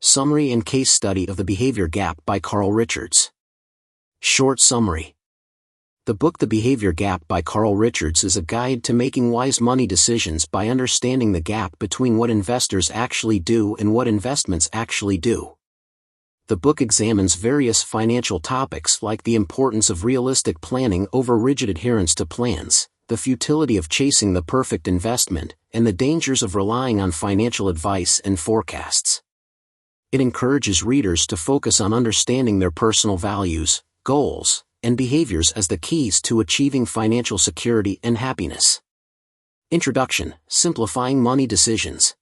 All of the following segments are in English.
Summary and Case Study of the Behavior Gap by Carl Richards. Short summary. The book The Behavior Gap by Carl Richards is a guide to making wise money decisions by understanding the gap between what investors actually do and what investments actually do. The book examines various financial topics like the importance of realistic planning over rigid adherence to plans, the futility of chasing the perfect investment, and the dangers of relying on financial advice and forecasts. It encourages readers to focus on understanding their personal values, goals, and behaviors as the keys to achieving financial security and happiness. Introduction: Simplifying Money Decisions.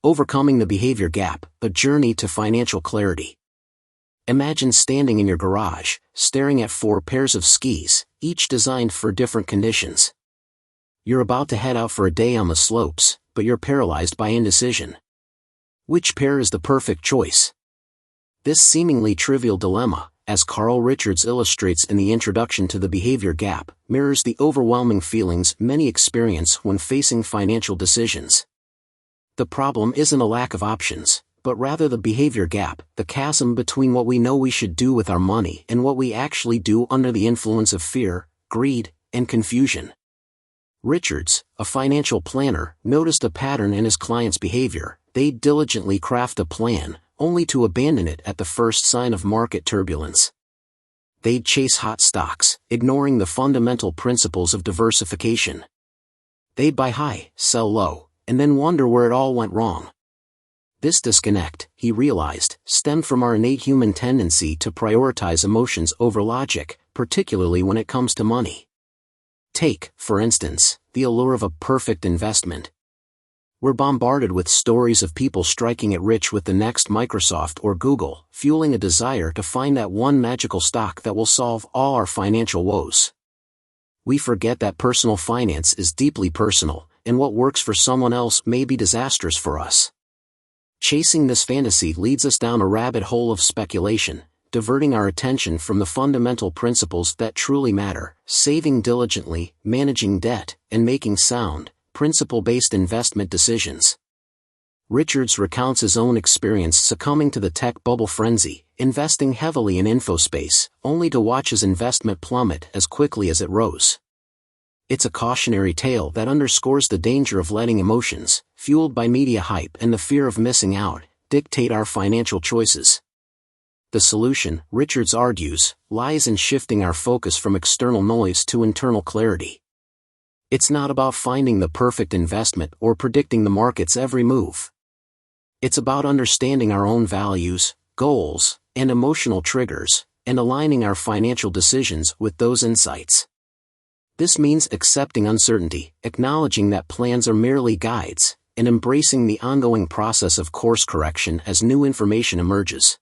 Overcoming the Behavior Gap, a Journey to Financial Clarity. Imagine standing in your garage, staring at 4 pairs of skis, each designed for different conditions. You're about to head out for a day on the slopes, but you're paralyzed by indecision. Which pair is the perfect choice? This seemingly trivial dilemma, as Carl Richards illustrates in the introduction to The Behavior Gap, mirrors the overwhelming feelings many experience when facing financial decisions. The problem isn't a lack of options, but rather the behavior gap, the chasm between what we know we should do with our money and what we actually do under the influence of fear, greed, and confusion. Richards, a financial planner, noticed a pattern in his clients' behavior. They'd diligently craft a plan, only to abandon it at the first sign of market turbulence. They'd chase hot stocks, ignoring the fundamental principles of diversification. They'd buy high, sell low, and then wonder where it all went wrong. This disconnect, he realized, stemmed from our innate human tendency to prioritize emotions over logic, particularly when it comes to money. Take, for instance, the allure of a perfect investment. We're bombarded with stories of people striking it rich with the next Microsoft or Google, fueling a desire to find that one magical stock that will solve all our financial woes. We forget that personal finance is deeply personal, and what works for someone else may be disastrous for us. Chasing this fantasy leads us down a rabbit hole of speculation, diverting our attention from the fundamental principles that truly matter: saving diligently, managing debt, and making sound, principle-based investment decisions. Richards recounts his own experience succumbing to the tech bubble frenzy, investing heavily in infospace, only to watch his investment plummet as quickly as it rose. It's a cautionary tale that underscores the danger of letting emotions, fueled by media hype and the fear of missing out, dictate our financial choices. The solution, Richards argues, lies in shifting our focus from external noise to internal clarity. It's not about finding the perfect investment or predicting the market's every move. It's about understanding our own values, goals, and emotional triggers, and aligning our financial decisions with those insights. This means accepting uncertainty, acknowledging that plans are merely guides, and embracing the ongoing process of course correction as new information emerges.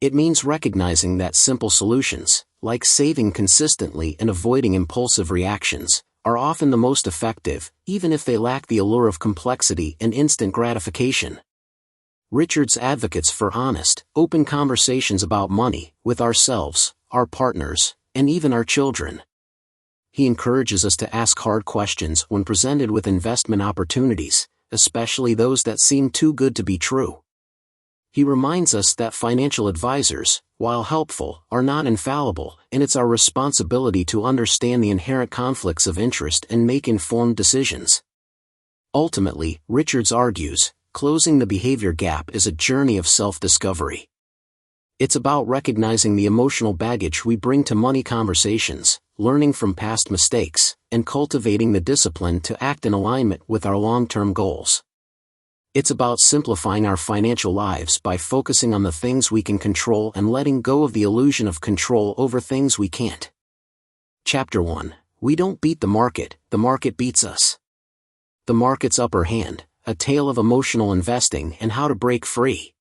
It means recognizing that simple solutions, like saving consistently and avoiding impulsive reactions, are often the most effective, even if they lack the allure of complexity and instant gratification. Richards advocates for honest, open conversations about money, with ourselves, our partners, and even our children. He encourages us to ask hard questions when presented with investment opportunities, especially those that seem too good to be true. He reminds us that financial advisors, while helpful, are not infallible, and it's our responsibility to understand the inherent conflicts of interest and make informed decisions. Ultimately, Richards argues, closing the behavior gap is a journey of self-discovery. It's about recognizing the emotional baggage we bring to money conversations, learning from past mistakes, and cultivating the discipline to act in alignment with our long-term goals. It's about simplifying our financial lives by focusing on the things we can control and letting go of the illusion of control over things we can't. Chapter 1. We don't beat the market beats us. The market's upper hand, a tale of emotional investing and how to break free.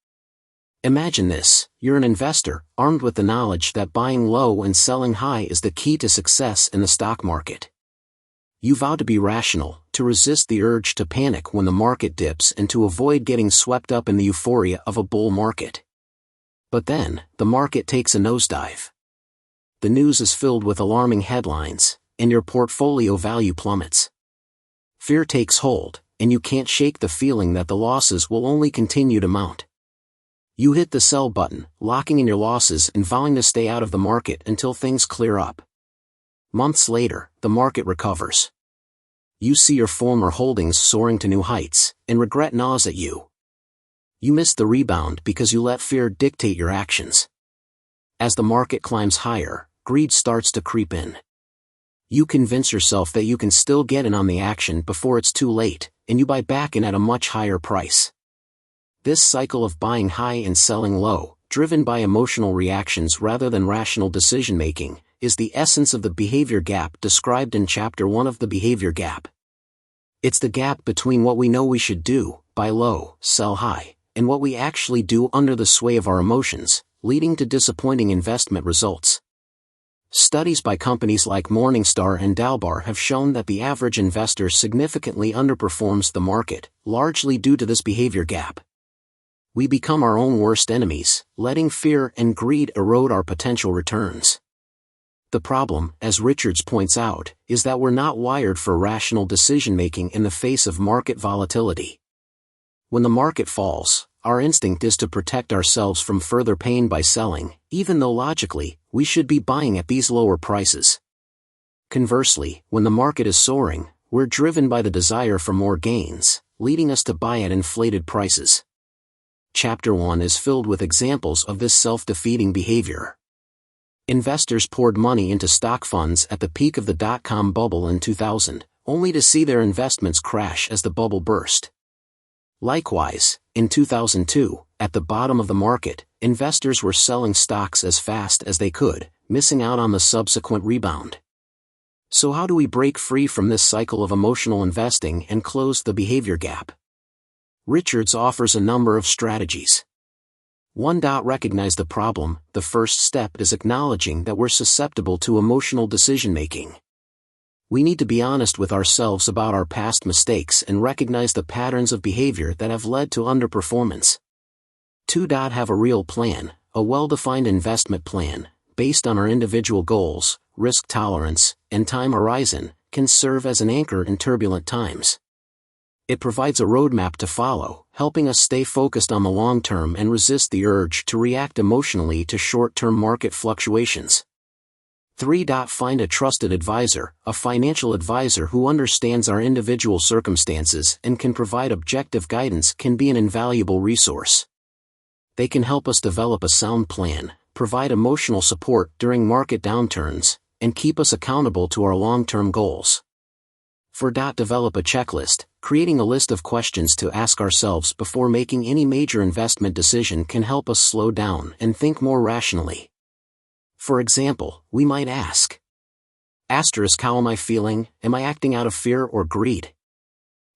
Imagine this: you're an investor, armed with the knowledge that buying low and selling high is the key to success in the stock market. You vow to be rational, to resist the urge to panic when the market dips and to avoid getting swept up in the euphoria of a bull market. But then, the market takes a nosedive. The news is filled with alarming headlines, and your portfolio value plummets. Fear takes hold, and you can't shake the feeling that the losses will only continue to mount. You hit the sell button, locking in your losses and vowing to stay out of the market until things clear up. Months later, the market recovers. You see your former holdings soaring to new heights, and regret gnaws at you. You missed the rebound because you let fear dictate your actions. As the market climbs higher, greed starts to creep in. You convince yourself that you can still get in on the action before it's too late, and you buy back in at a much higher price. This cycle of buying high and selling low, driven by emotional reactions rather than rational decision-making, is the essence of the behavior gap described in Chapter 1 of The Behavior Gap. It's the gap between what we know we should do, buy low, sell high, and what we actually do under the sway of our emotions, leading to disappointing investment results. Studies by companies like Morningstar and Dalbar have shown that the average investor significantly underperforms the market, largely due to this behavior gap. We become our own worst enemies, letting fear and greed erode our potential returns. The problem, as Richards points out, is that we're not wired for rational decision-making in the face of market volatility. When the market falls, our instinct is to protect ourselves from further pain by selling, even though logically, we should be buying at these lower prices. Conversely, when the market is soaring, we're driven by the desire for more gains, leading us to buy at inflated prices. Chapter 1 is filled with examples of this self-defeating behavior. Investors poured money into stock funds at the peak of the dot-com bubble in 2000, only to see their investments crash as the bubble burst. Likewise, in 2002, at the bottom of the market, investors were selling stocks as fast as they could, missing out on the subsequent rebound. So how do we break free from this cycle of emotional investing and close the behavior gap? Richards offers a number of strategies. 1. Recognize the problem. The first step is acknowledging that we're susceptible to emotional decision-making. We need to be honest with ourselves about our past mistakes and recognize the patterns of behavior that have led to underperformance. 2. Have a real plan, a well-defined investment plan, based on our individual goals, risk tolerance, and time horizon, can serve as an anchor in turbulent times. It provides a roadmap to follow, helping us stay focused on the long term and resist the urge to react emotionally to short-term market fluctuations. 3. Find a trusted advisor, a financial advisor who understands our individual circumstances and can provide objective guidance can be an invaluable resource. They can help us develop a sound plan, provide emotional support during market downturns, and keep us accountable to our long-term goals. 4. Develop a checklist. Creating a list of questions to ask ourselves before making any major investment decision can help us slow down and think more rationally. For example, we might ask, how am I feeling? Am I acting out of fear or greed?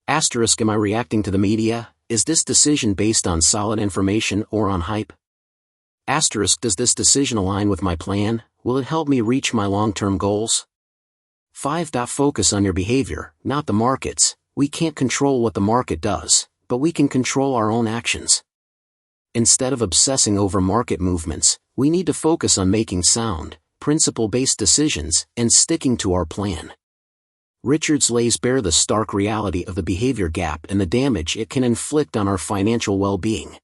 Am I reacting to the media? Is this decision based on solid information or on hype? Does this decision align with my plan? Will it help me reach my long-term goals? 5. Focus on your behavior, not the markets. We can't control what the market does, but we can control our own actions. Instead of obsessing over market movements, we need to focus on making sound, principle-based decisions and sticking to our plan. Richards lays bare the stark reality of the behavior gap and the damage it can inflict on our financial well-being.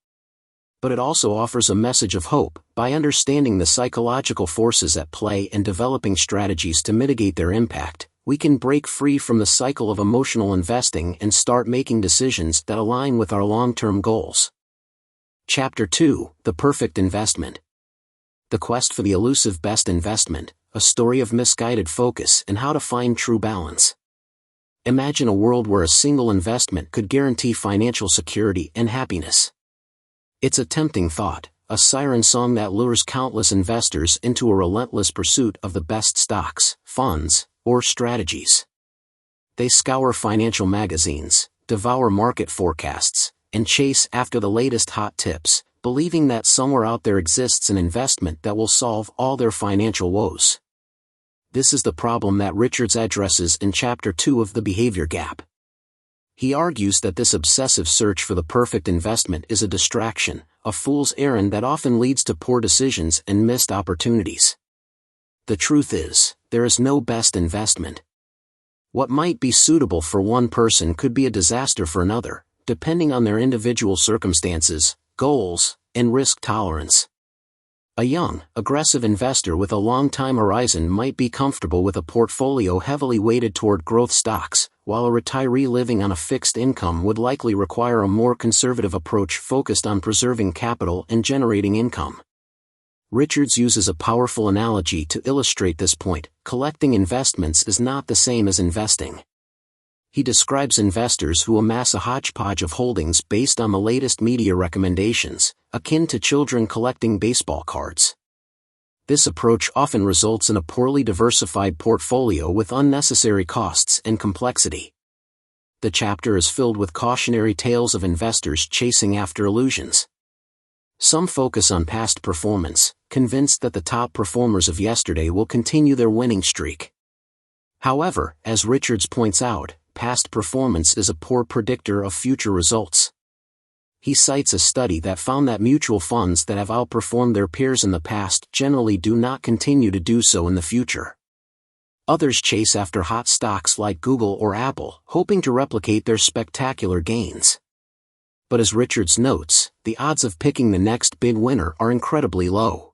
But it also offers a message of hope. By understanding the psychological forces at play and developing strategies to mitigate their impact, we can break free from the cycle of emotional investing and start making decisions that align with our long-term goals. Chapter 2: The Perfect Investment. The quest for the elusive best investment, a story of misguided focus and how to find true balance. Imagine a world where a single investment could guarantee financial security and happiness. It's a tempting thought, a siren song that lures countless investors into a relentless pursuit of the best stocks, funds, or strategies. They scour financial magazines, devour market forecasts, and chase after the latest hot tips, believing that somewhere out there exists an investment that will solve all their financial woes. This is the problem that Richards addresses in Chapter 2 of The Behavior Gap. He argues that this obsessive search for the perfect investment is a distraction, a fool's errand that often leads to poor decisions and missed opportunities. The truth is, there is no best investment. What might be suitable for one person could be a disaster for another, depending on their individual circumstances, goals, and risk tolerance. A young, aggressive investor with a long time horizon might be comfortable with a portfolio heavily weighted toward growth stocks, while a retiree living on a fixed income would likely require a more conservative approach focused on preserving capital and generating income. Richards uses a powerful analogy to illustrate this point: collecting investments is not the same as investing. He describes investors who amass a hodgepodge of holdings based on the latest media recommendations, akin to children collecting baseball cards. This approach often results in a poorly diversified portfolio with unnecessary costs and complexity. The chapter is filled with cautionary tales of investors chasing after illusions. Some focus on past performance, convinced that the top performers of yesterday will continue their winning streak. However, as Richards points out, past performance is a poor predictor of future results. He cites a study that found that mutual funds that have outperformed their peers in the past generally do not continue to do so in the future. Others chase after hot stocks like Google or Apple, hoping to replicate their spectacular gains. But as Richards notes, the odds of picking the next big winner are incredibly low.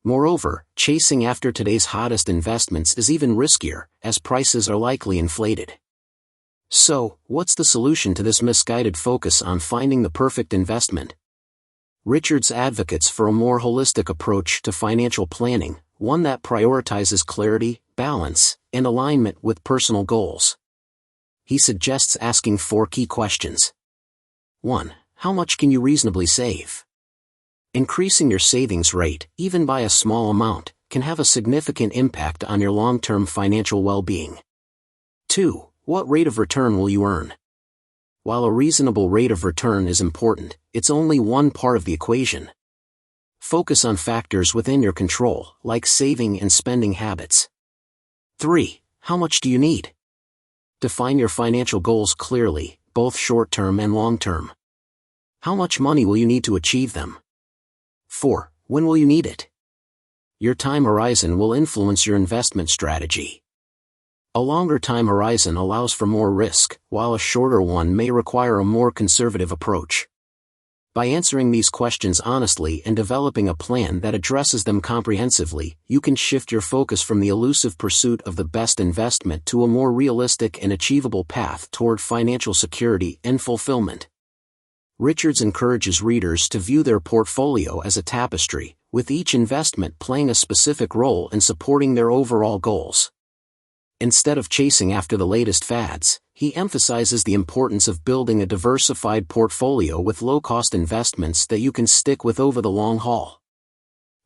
Moreover, chasing after today's hottest investments is even riskier, as prices are likely inflated. So, what's the solution to this misguided focus on finding the perfect investment? Richards advocates for a more holistic approach to financial planning, one that prioritizes clarity, balance, and alignment with personal goals. He suggests asking 4 key questions. 1. How much can you reasonably save? Increasing your savings rate, even by a small amount, can have a significant impact on your long-term financial well-being. 2. What rate of return will you earn? While a reasonable rate of return is important, it's only one part of the equation. Focus on factors within your control, like saving and spending habits. 3. How much do you need? Define your financial goals clearly, both short-term and long-term. How much money will you need to achieve them? 4. When will you need it? Your time horizon will influence your investment strategy. A longer time horizon allows for more risk, while a shorter one may require a more conservative approach. By answering these questions honestly and developing a plan that addresses them comprehensively, you can shift your focus from the elusive pursuit of the best investment to a more realistic and achievable path toward financial security and fulfillment. Richards encourages readers to view their portfolio as a tapestry, with each investment playing a specific role in supporting their overall goals. Instead of chasing after the latest fads, he emphasizes the importance of building a diversified portfolio with low-cost investments that you can stick with over the long haul.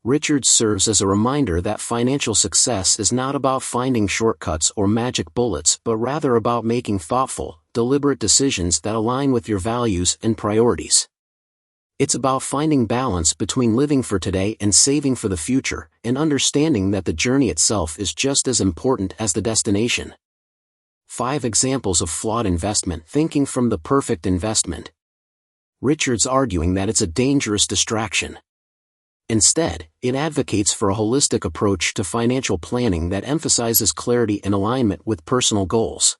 Richards serves as a reminder that financial success is not about finding shortcuts or magic bullets, but rather about making thoughtful, deliberate decisions that align with your values and priorities. It's about finding balance between living for today and saving for the future, and understanding that the journey itself is just as important as the destination. 5 examples of flawed investment thinking from The Perfect Investment. Richards arguing that it's a dangerous distraction. Instead, it advocates for a holistic approach to financial planning that emphasizes clarity and alignment with personal goals.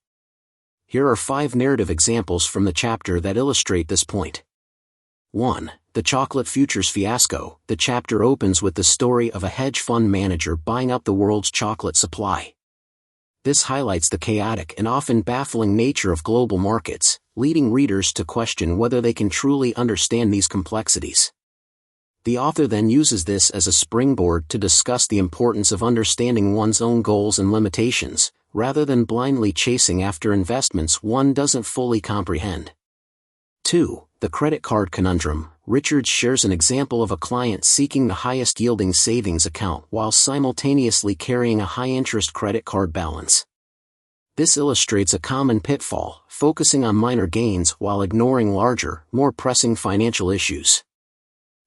Here are 5 narrative examples from the chapter that illustrate this point. 1. The Chocolate Futures Fiasco. The chapter opens with the story of a hedge fund manager buying up the world's chocolate supply. This highlights the chaotic and often baffling nature of global markets, leading readers to question whether they can truly understand these complexities. The author then uses this as a springboard to discuss the importance of understanding one's own goals and limitations, rather than blindly chasing after investments one doesn't fully comprehend. 2. The Credit Card Conundrum. Richards shares an example of a client seeking the highest-yielding savings account while simultaneously carrying a high-interest credit card balance. This illustrates a common pitfall, focusing on minor gains while ignoring larger, more pressing financial issues.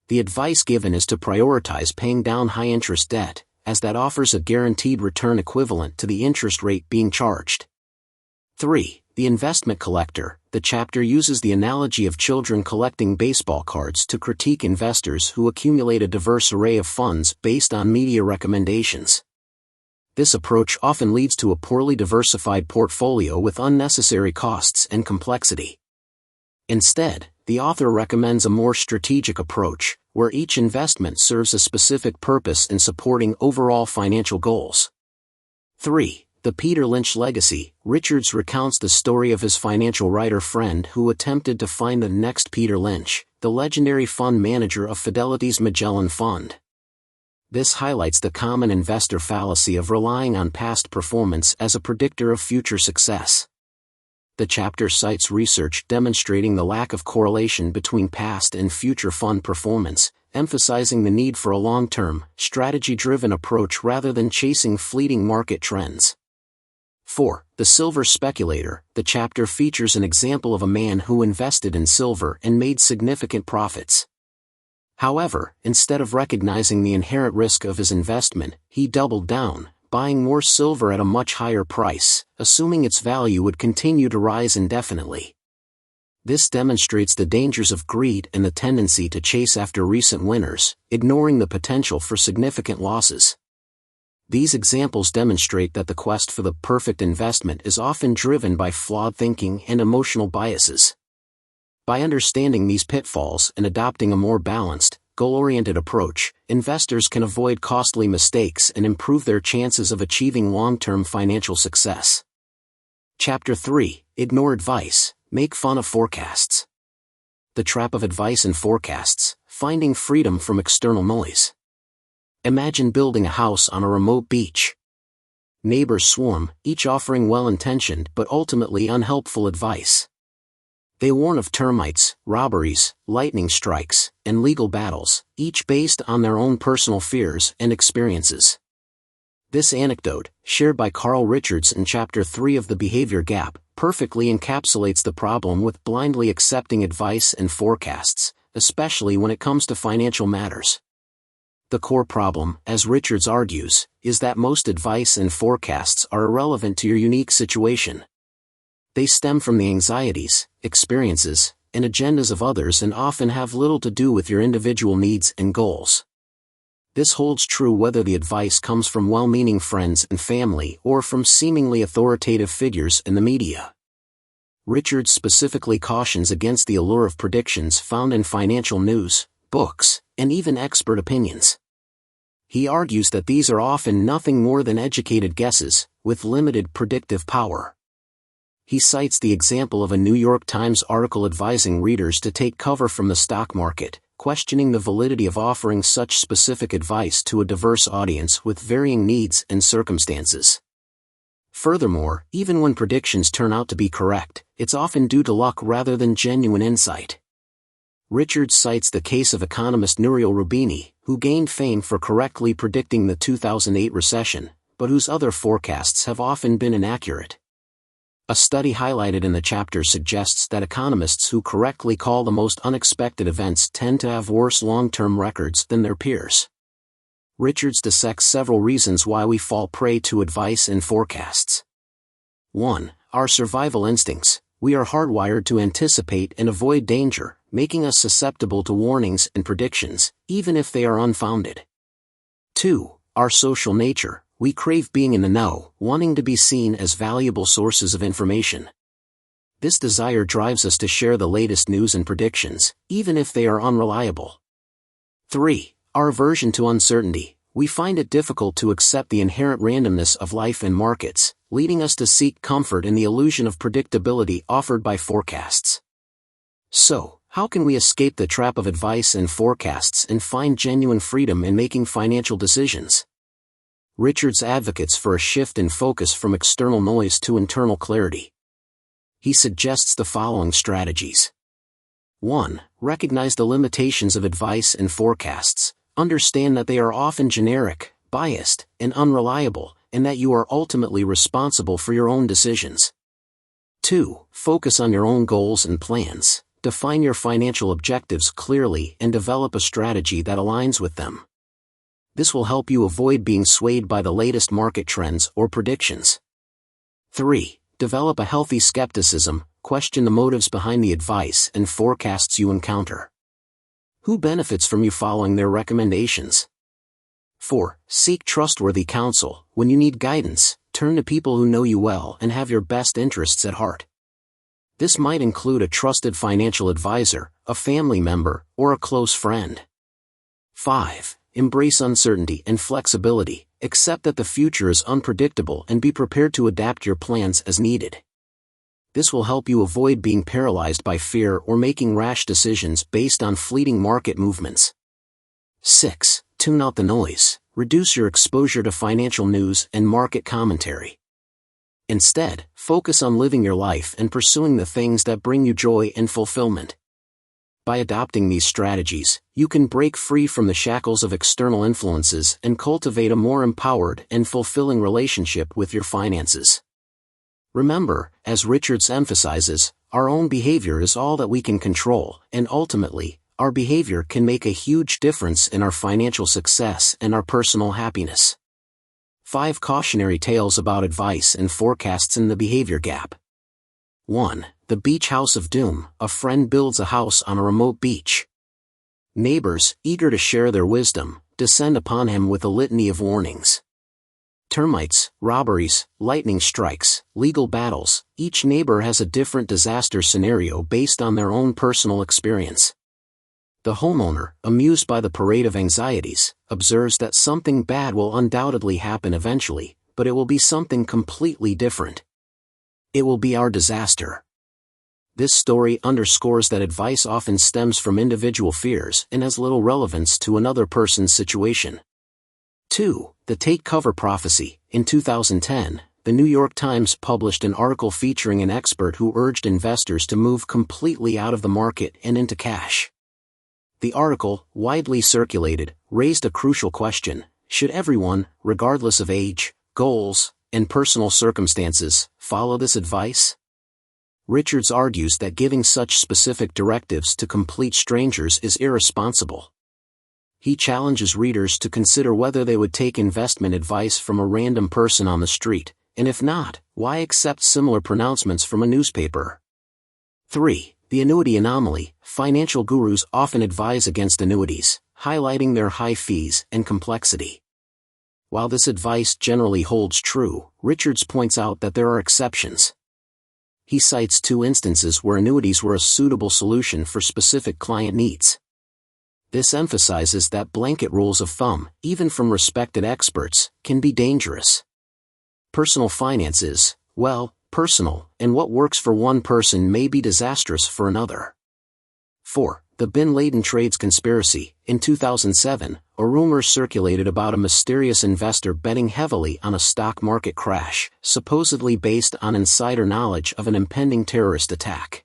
The advice given is to prioritize paying down high-interest debt, as that offers a guaranteed return equivalent to the interest rate being charged. 3. The Investment Collector. The chapter uses the analogy of children collecting baseball cards to critique investors who accumulate a diverse array of funds based on media recommendations. This approach often leads to a poorly diversified portfolio with unnecessary costs and complexity. Instead, the author recommends a more strategic approach, where each investment serves a specific purpose in supporting overall financial goals. 3. The Peter Lynch Legacy. Richards recounts the story of his financial writer friend who attempted to find the next Peter Lynch, the legendary fund manager of Fidelity's Magellan Fund. This highlights the common investor fallacy of relying on past performance as a predictor of future success. The chapter cites research demonstrating the lack of correlation between past and future fund performance, emphasizing the need for a long-term, strategy-driven approach rather than chasing fleeting market trends. 4. The Silver Speculator. The chapter features an example of a man who invested in silver and made significant profits. However, instead of recognizing the inherent risk of his investment, he doubled down, buying more silver at a much higher price, assuming its value would continue to rise indefinitely. This demonstrates the dangers of greed and the tendency to chase after recent winners, ignoring the potential for significant losses. These examples demonstrate that the quest for the perfect investment is often driven by flawed thinking and emotional biases. By understanding these pitfalls and adopting a more balanced, goal-oriented approach, investors can avoid costly mistakes and improve their chances of achieving long-term financial success. Chapter 3. Ignore Advice, Make Fun of Forecasts. The Trap of Advice and Forecasts, Finding Freedom from External Noise. Imagine building a house on a remote beach. Neighbors swarm, each offering well-intentioned but ultimately unhelpful advice. They warn of termites, robberies, lightning strikes, and legal battles, each based on their own personal fears and experiences. This anecdote, shared by Carl Richards in Chapter 3 of The Behavior Gap, perfectly encapsulates the problem with blindly accepting advice and forecasts, especially when it comes to financial matters. The core problem, as Richards argues, is that most advice and forecasts are irrelevant to your unique situation. They stem from the anxieties, experiences, and agendas of others and often have little to do with your individual needs and goals. This holds true whether the advice comes from well-meaning friends and family or from seemingly authoritative figures in the media. Richards specifically cautions against the allure of predictions found in financial news, books, and even expert opinions. He argues that these are often nothing more than educated guesses, with limited predictive power. He cites the example of a New York Times article advising readers to take cover from the stock market, questioning the validity of offering such specific advice to a diverse audience with varying needs and circumstances. Furthermore, even when predictions turn out to be correct, it's often due to luck rather than genuine insight. Richards cites the case of economist Nouriel Roubini, who gained fame for correctly predicting the 2008 recession, but whose other forecasts have often been inaccurate. A study highlighted in the chapter suggests that economists who correctly call the most unexpected events tend to have worse long-term records than their peers. Richards dissects several reasons why we fall prey to advice and forecasts. 1. Our survival instincts. We are hardwired to anticipate and avoid danger, making us susceptible to warnings and predictions, even if they are unfounded. 2. Our social nature. We crave being in the know, wanting to be seen as valuable sources of information. This desire drives us to share the latest news and predictions, even if they are unreliable. 3. Our aversion to uncertainty. We find it difficult to accept the inherent randomness of life and markets, leading us to seek comfort in the illusion of predictability offered by forecasts. So, how can we escape the trap of advice and forecasts and find genuine freedom in making financial decisions? Richards advocates for a shift in focus from external noise to internal clarity. He suggests the following strategies. 1. Recognize the limitations of advice and forecasts. Understand that they are often generic, biased, and unreliable, and that you are ultimately responsible for your own decisions. 2. Focus on your own goals and plans. Define your financial objectives clearly and develop a strategy that aligns with them. This will help you avoid being swayed by the latest market trends or predictions. 3. Develop a healthy skepticism. Question the motives behind the advice and forecasts you encounter. Who benefits from you following their recommendations? 4. Seek trustworthy counsel. When you need guidance, turn to people who know you well and have your best interests at heart. This might include a trusted financial advisor, a family member, or a close friend. 5. Embrace uncertainty and flexibility. Accept that the future is unpredictable and be prepared to adapt your plans as needed. This will help you avoid being paralyzed by fear or making rash decisions based on fleeting market movements. 6. Tune out the noise. Reduce your exposure to financial news and market commentary. Instead, focus on living your life and pursuing the things that bring you joy and fulfillment. By adopting these strategies, you can break free from the shackles of external influences and cultivate a more empowered and fulfilling relationship with your finances. Remember, as Richards emphasizes, our own behavior is all that we can control, and ultimately, our behavior can make a huge difference in our financial success and our personal happiness. 5 cautionary tales about advice and forecasts in the behavior gap. 1. The Beach House of Doom. A friend builds a house on a remote beach. Neighbors, eager to share their wisdom, descend upon him with a litany of warnings. Termites, robberies, lightning strikes, legal battles. Each neighbor has a different disaster scenario based on their own personal experience. The homeowner, amused by the parade of anxieties, observes that something bad will undoubtedly happen eventually, but it will be something completely different. It will be our disaster. This story underscores that advice often stems from individual fears and has little relevance to another person's situation. 2. The Take Cover Prophecy. In 2010, the New York Times published an article featuring an expert who urged investors to move completely out of the market and into cash. The article, widely circulated, raised a crucial question: should everyone, regardless of age, goals, and personal circumstances, follow this advice? Richards argues that giving such specific directives to complete strangers is irresponsible. He challenges readers to consider whether they would take investment advice from a random person on the street, and if not, why accept similar pronouncements from a newspaper? 3. The Annuity Anomaly. Financial gurus often advise against annuities, highlighting their high fees and complexity. While this advice generally holds true, Richards points out that there are exceptions. He cites 2 instances where annuities were a suitable solution for specific client needs. This emphasizes that blanket rules of thumb, even from respected experts, can be dangerous. Personal finance is, well, personal, and what works for one person may be disastrous for another. 4. The Bin Laden Trades Conspiracy. In 2007, a rumor circulated about a mysterious investor betting heavily on a stock market crash, supposedly based on insider knowledge of an impending terrorist attack.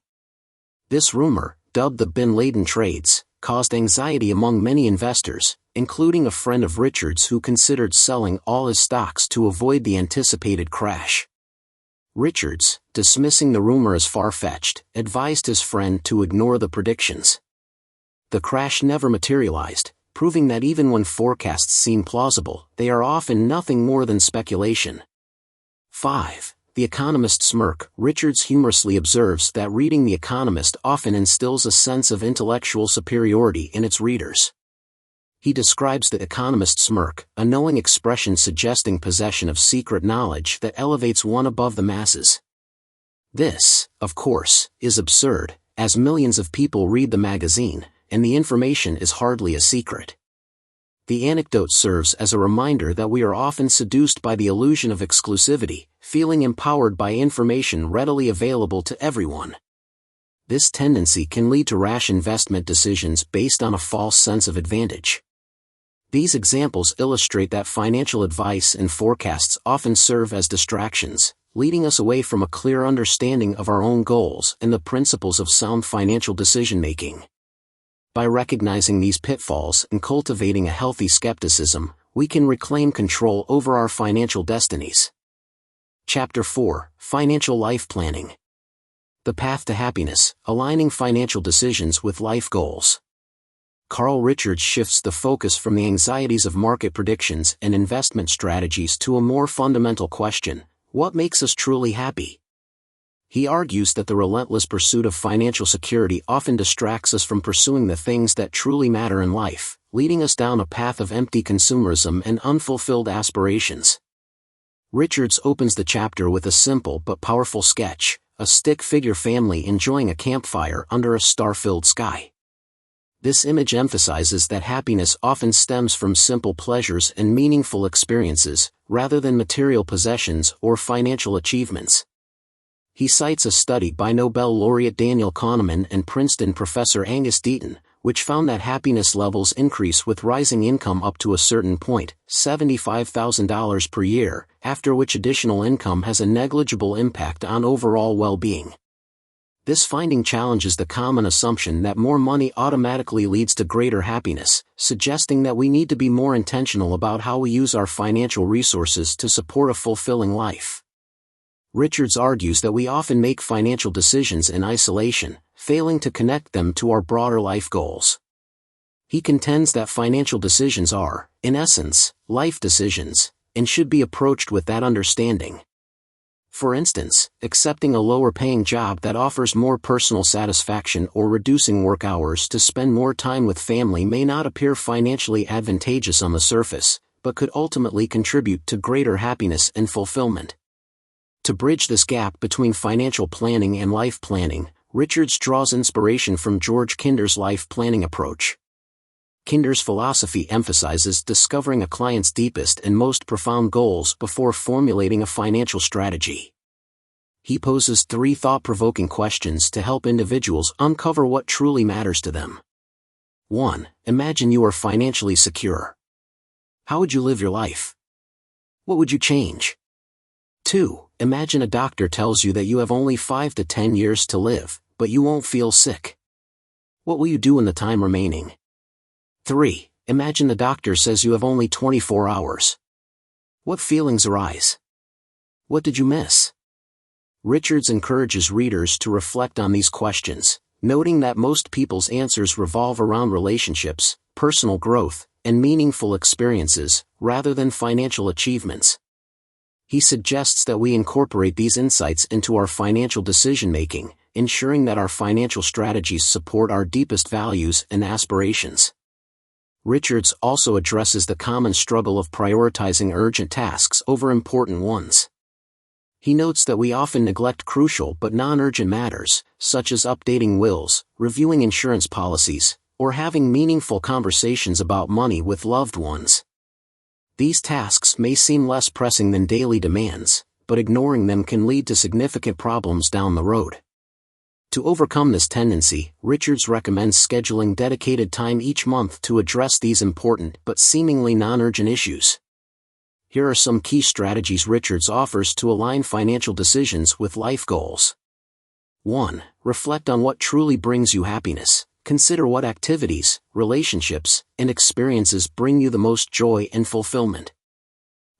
This rumor, dubbed the Bin Laden Trades, caused anxiety among many investors, including a friend of Richards who considered selling all his stocks to avoid the anticipated crash. Richards, dismissing the rumor as far-fetched, advised his friend to ignore the predictions. The crash never materialized, proving that even when forecasts seem plausible, they are often nothing more than speculation. 5. The Economist Smirk. Richards humorously observes that reading The Economist often instills a sense of intellectual superiority in its readers. He describes the Economist smirk, a knowing expression suggesting possession of secret knowledge that elevates one above the masses. This, of course, is absurd, as millions of people read the magazine, and the information is hardly a secret. The anecdote serves as a reminder that we are often seduced by the illusion of exclusivity, feeling empowered by information readily available to everyone. This tendency can lead to rash investment decisions based on a false sense of advantage. These examples illustrate that financial advice and forecasts often serve as distractions, leading us away from a clear understanding of our own goals and the principles of sound financial decision-making. By recognizing these pitfalls and cultivating a healthy skepticism, we can reclaim control over our financial destinies. Chapter 4: Financial Life Planning. The Path to Happiness, Aligning Financial Decisions with Life Goals. Carl Richards shifts the focus from the anxieties of market predictions and investment strategies to a more fundamental question: what makes us truly happy? He argues that the relentless pursuit of financial security often distracts us from pursuing the things that truly matter in life, leading us down a path of empty consumerism and unfulfilled aspirations. Richards opens the chapter with a simple but powerful sketch, a stick-figure family enjoying a campfire under a star-filled sky. This image emphasizes that happiness often stems from simple pleasures and meaningful experiences, rather than material possessions or financial achievements. He cites a study by Nobel laureate Daniel Kahneman and Princeton professor Angus Deaton, which found that happiness levels increase with rising income up to a certain point, $75,000 per year, after which additional income has a negligible impact on overall well-being. This finding challenges the common assumption that more money automatically leads to greater happiness, suggesting that we need to be more intentional about how we use our financial resources to support a fulfilling life. Richards argues that we often make financial decisions in isolation, failing to connect them to our broader life goals. He contends that financial decisions are, in essence, life decisions, and should be approached with that understanding. For instance, accepting a lower-paying job that offers more personal satisfaction or reducing work hours to spend more time with family may not appear financially advantageous on the surface, but could ultimately contribute to greater happiness and fulfillment. To bridge this gap between financial planning and life planning, Richards draws inspiration from George Kinder's life planning approach. Kinder's philosophy emphasizes discovering a client's deepest and most profound goals before formulating a financial strategy. He poses 3 thought-provoking questions to help individuals uncover what truly matters to them. 1. Imagine you are financially secure. How would you live your life? What would you change? 2. Imagine a doctor tells you that you have only 5 to 10 years to live, but you won't feel sick. What will you do in the time remaining? 3. Imagine the doctor says you have only 24 hours. What feelings arise? What did you miss? Richards encourages readers to reflect on these questions, noting that most people's answers revolve around relationships, personal growth, and meaningful experiences, rather than financial achievements. He suggests that we incorporate these insights into our financial decision-making, ensuring that our financial strategies support our deepest values and aspirations. Richards also addresses the common struggle of prioritizing urgent tasks over important ones. He notes that we often neglect crucial but non-urgent matters, such as updating wills, reviewing insurance policies, or having meaningful conversations about money with loved ones. These tasks may seem less pressing than daily demands, but ignoring them can lead to significant problems down the road. To overcome this tendency, Richards recommends scheduling dedicated time each month to address these important but seemingly non-urgent issues. Here are some key strategies Richards offers to align financial decisions with life goals. 1. Reflect on what truly brings you happiness. Consider what activities, relationships, and experiences bring you the most joy and fulfillment.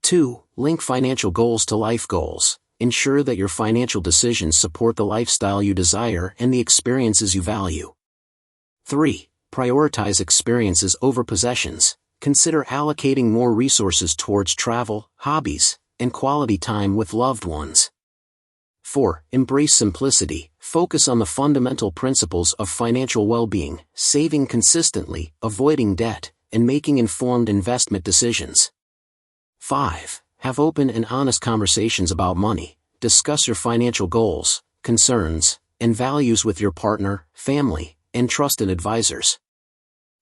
2. Link financial goals to life goals. Ensure that your financial decisions support the lifestyle you desire and the experiences you value. 3. Prioritize experiences over possessions. Consider allocating more resources towards travel, hobbies, and quality time with loved ones. 4. Embrace simplicity. Focus on the fundamental principles of financial well-being, saving consistently, avoiding debt, and making informed investment decisions. 5. Have open and honest conversations about money. Discuss your financial goals, concerns, and values with your partner, family, and trusted advisors.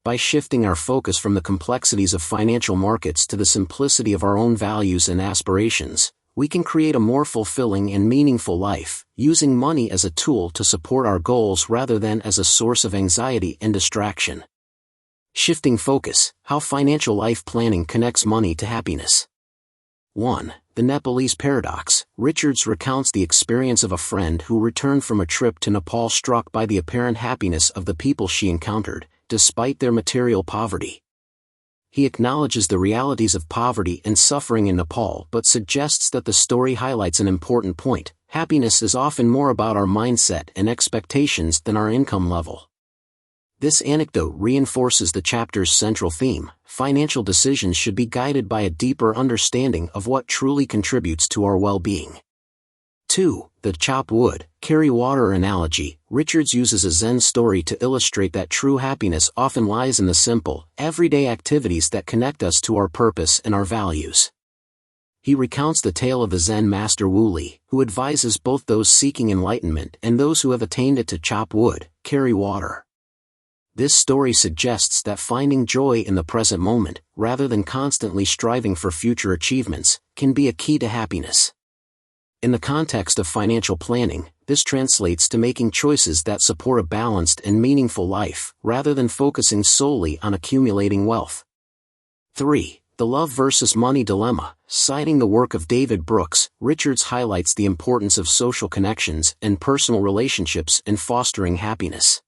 By shifting our focus from the complexities of financial markets to the simplicity of our own values and aspirations, we can create a more fulfilling and meaningful life, using money as a tool to support our goals rather than as a source of anxiety and distraction. Shifting focus: how financial life planning connects money to happiness. 1. The Nepalese Paradox. Richards recounts the experience of a friend who returned from a trip to Nepal struck by the apparent happiness of the people she encountered, despite their material poverty. He acknowledges the realities of poverty and suffering in Nepal but suggests that the story highlights an important point: happiness is often more about our mindset and expectations than our income level. This anecdote reinforces the chapter's central theme: financial decisions should be guided by a deeper understanding of what truly contributes to our well-being. 2. The chop wood, carry water analogy. Richards uses a Zen story to illustrate that true happiness often lies in the simple, everyday activities that connect us to our purpose and our values. He recounts the tale of the Zen master Wu Li, who advises both those seeking enlightenment and those who have attained it to chop wood, carry water. This story suggests that finding joy in the present moment, rather than constantly striving for future achievements, can be a key to happiness. In the context of financial planning, this translates to making choices that support a balanced and meaningful life, rather than focusing solely on accumulating wealth. 3. The Love versus Money Dilemma. Citing the work of David Brooks, Richards highlights the importance of social connections and personal relationships in fostering happiness.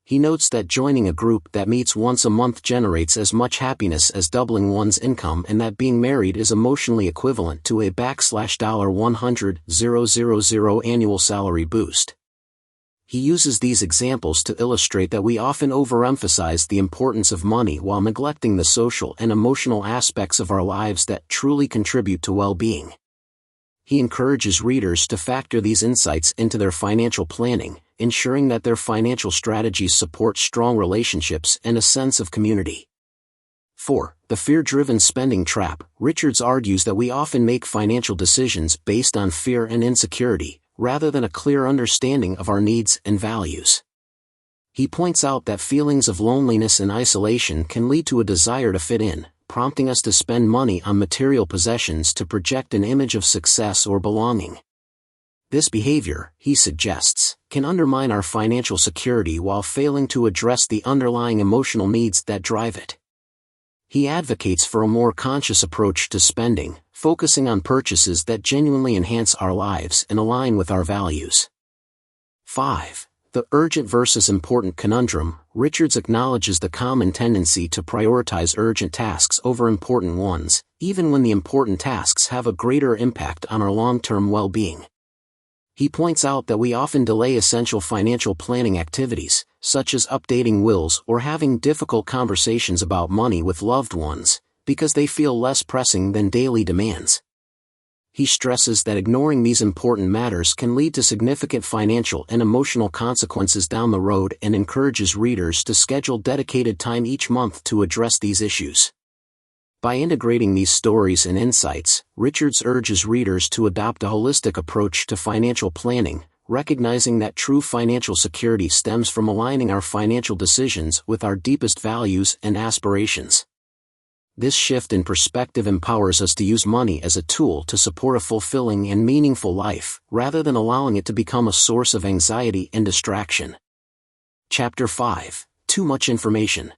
He notes that joining a group that meets once a month generates as much happiness as doubling one's income, and that being married is emotionally equivalent to a $100,000 annual salary boost. He uses these examples to illustrate that we often overemphasize the importance of money while neglecting the social and emotional aspects of our lives that truly contribute to well-being. He encourages readers to factor these insights into their financial planning, ensuring that their financial strategies support strong relationships and a sense of community. 4. The fear-driven spending trap. Richards argues that we often make financial decisions based on fear and insecurity, rather than a clear understanding of our needs and values. He points out that feelings of loneliness and isolation can lead to a desire to fit in, prompting us to spend money on material possessions to project an image of success or belonging. This behavior, he suggests, can undermine our financial security while failing to address the underlying emotional needs that drive it. He advocates for a more conscious approach to spending, focusing on purchases that genuinely enhance our lives and align with our values. 5. The urgent versus important conundrum. Richards acknowledges the common tendency to prioritize urgent tasks over important ones, even when the important tasks have a greater impact on our long-term well-being. He points out that we often delay essential financial planning activities, such as updating wills or having difficult conversations about money with loved ones, because they feel less pressing than daily demands. He stresses that ignoring these important matters can lead to significant financial and emotional consequences down the road, and encourages readers to schedule dedicated time each month to address these issues. By integrating these stories and insights, Richards urges readers to adopt a holistic approach to financial planning, recognizing that true financial security stems from aligning our financial decisions with our deepest values and aspirations. This shift in perspective empowers us to use money as a tool to support a fulfilling and meaningful life, rather than allowing it to become a source of anxiety and distraction. Chapter 5. Too much information.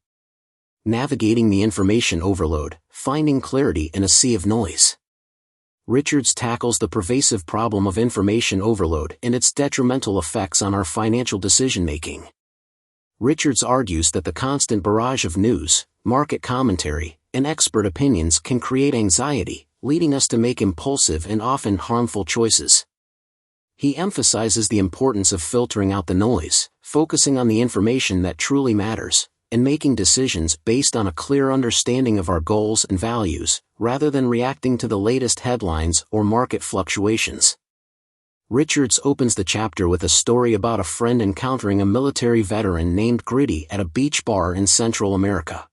Navigating the information overload, finding clarity in a sea of noise. Richards tackles the pervasive problem of information overload and its detrimental effects on our financial decision-making. Richards argues that the constant barrage of news, market commentary, and expert opinions can create anxiety, leading us to make impulsive and often harmful choices. He emphasizes the importance of filtering out the noise, focusing on the information that truly matters, and making decisions based on a clear understanding of our goals and values, rather than reacting to the latest headlines or market fluctuations. Richards opens the chapter with a story about a friend encountering a military veteran named Gritty at a beach bar in Central America.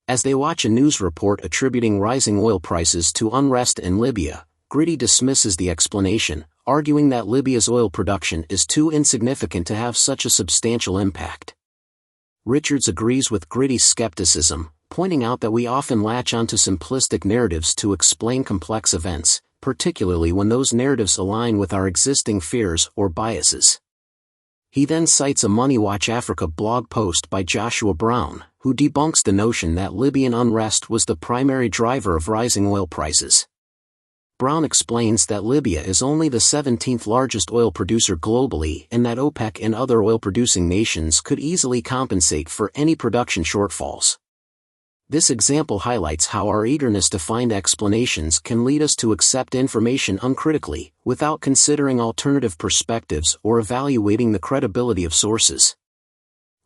As they watch a news report attributing rising oil prices to unrest in Libya, Gritty dismisses the explanation, arguing that Libya's oil production is too insignificant to have such a substantial impact. Richards agrees with Gritty's skepticism, pointing out that we often latch onto simplistic narratives to explain complex events, particularly when those narratives align with our existing fears or biases. He then cites a Money Watch Africa blog post by Joshua Brown, who debunks the notion that Libyan unrest was the primary driver of rising oil prices. Brown explains that Libya is only the 17th largest oil producer globally, and that OPEC and other oil-producing nations could easily compensate for any production shortfalls. This example highlights how our eagerness to find explanations can lead us to accept information uncritically, without considering alternative perspectives or evaluating the credibility of sources.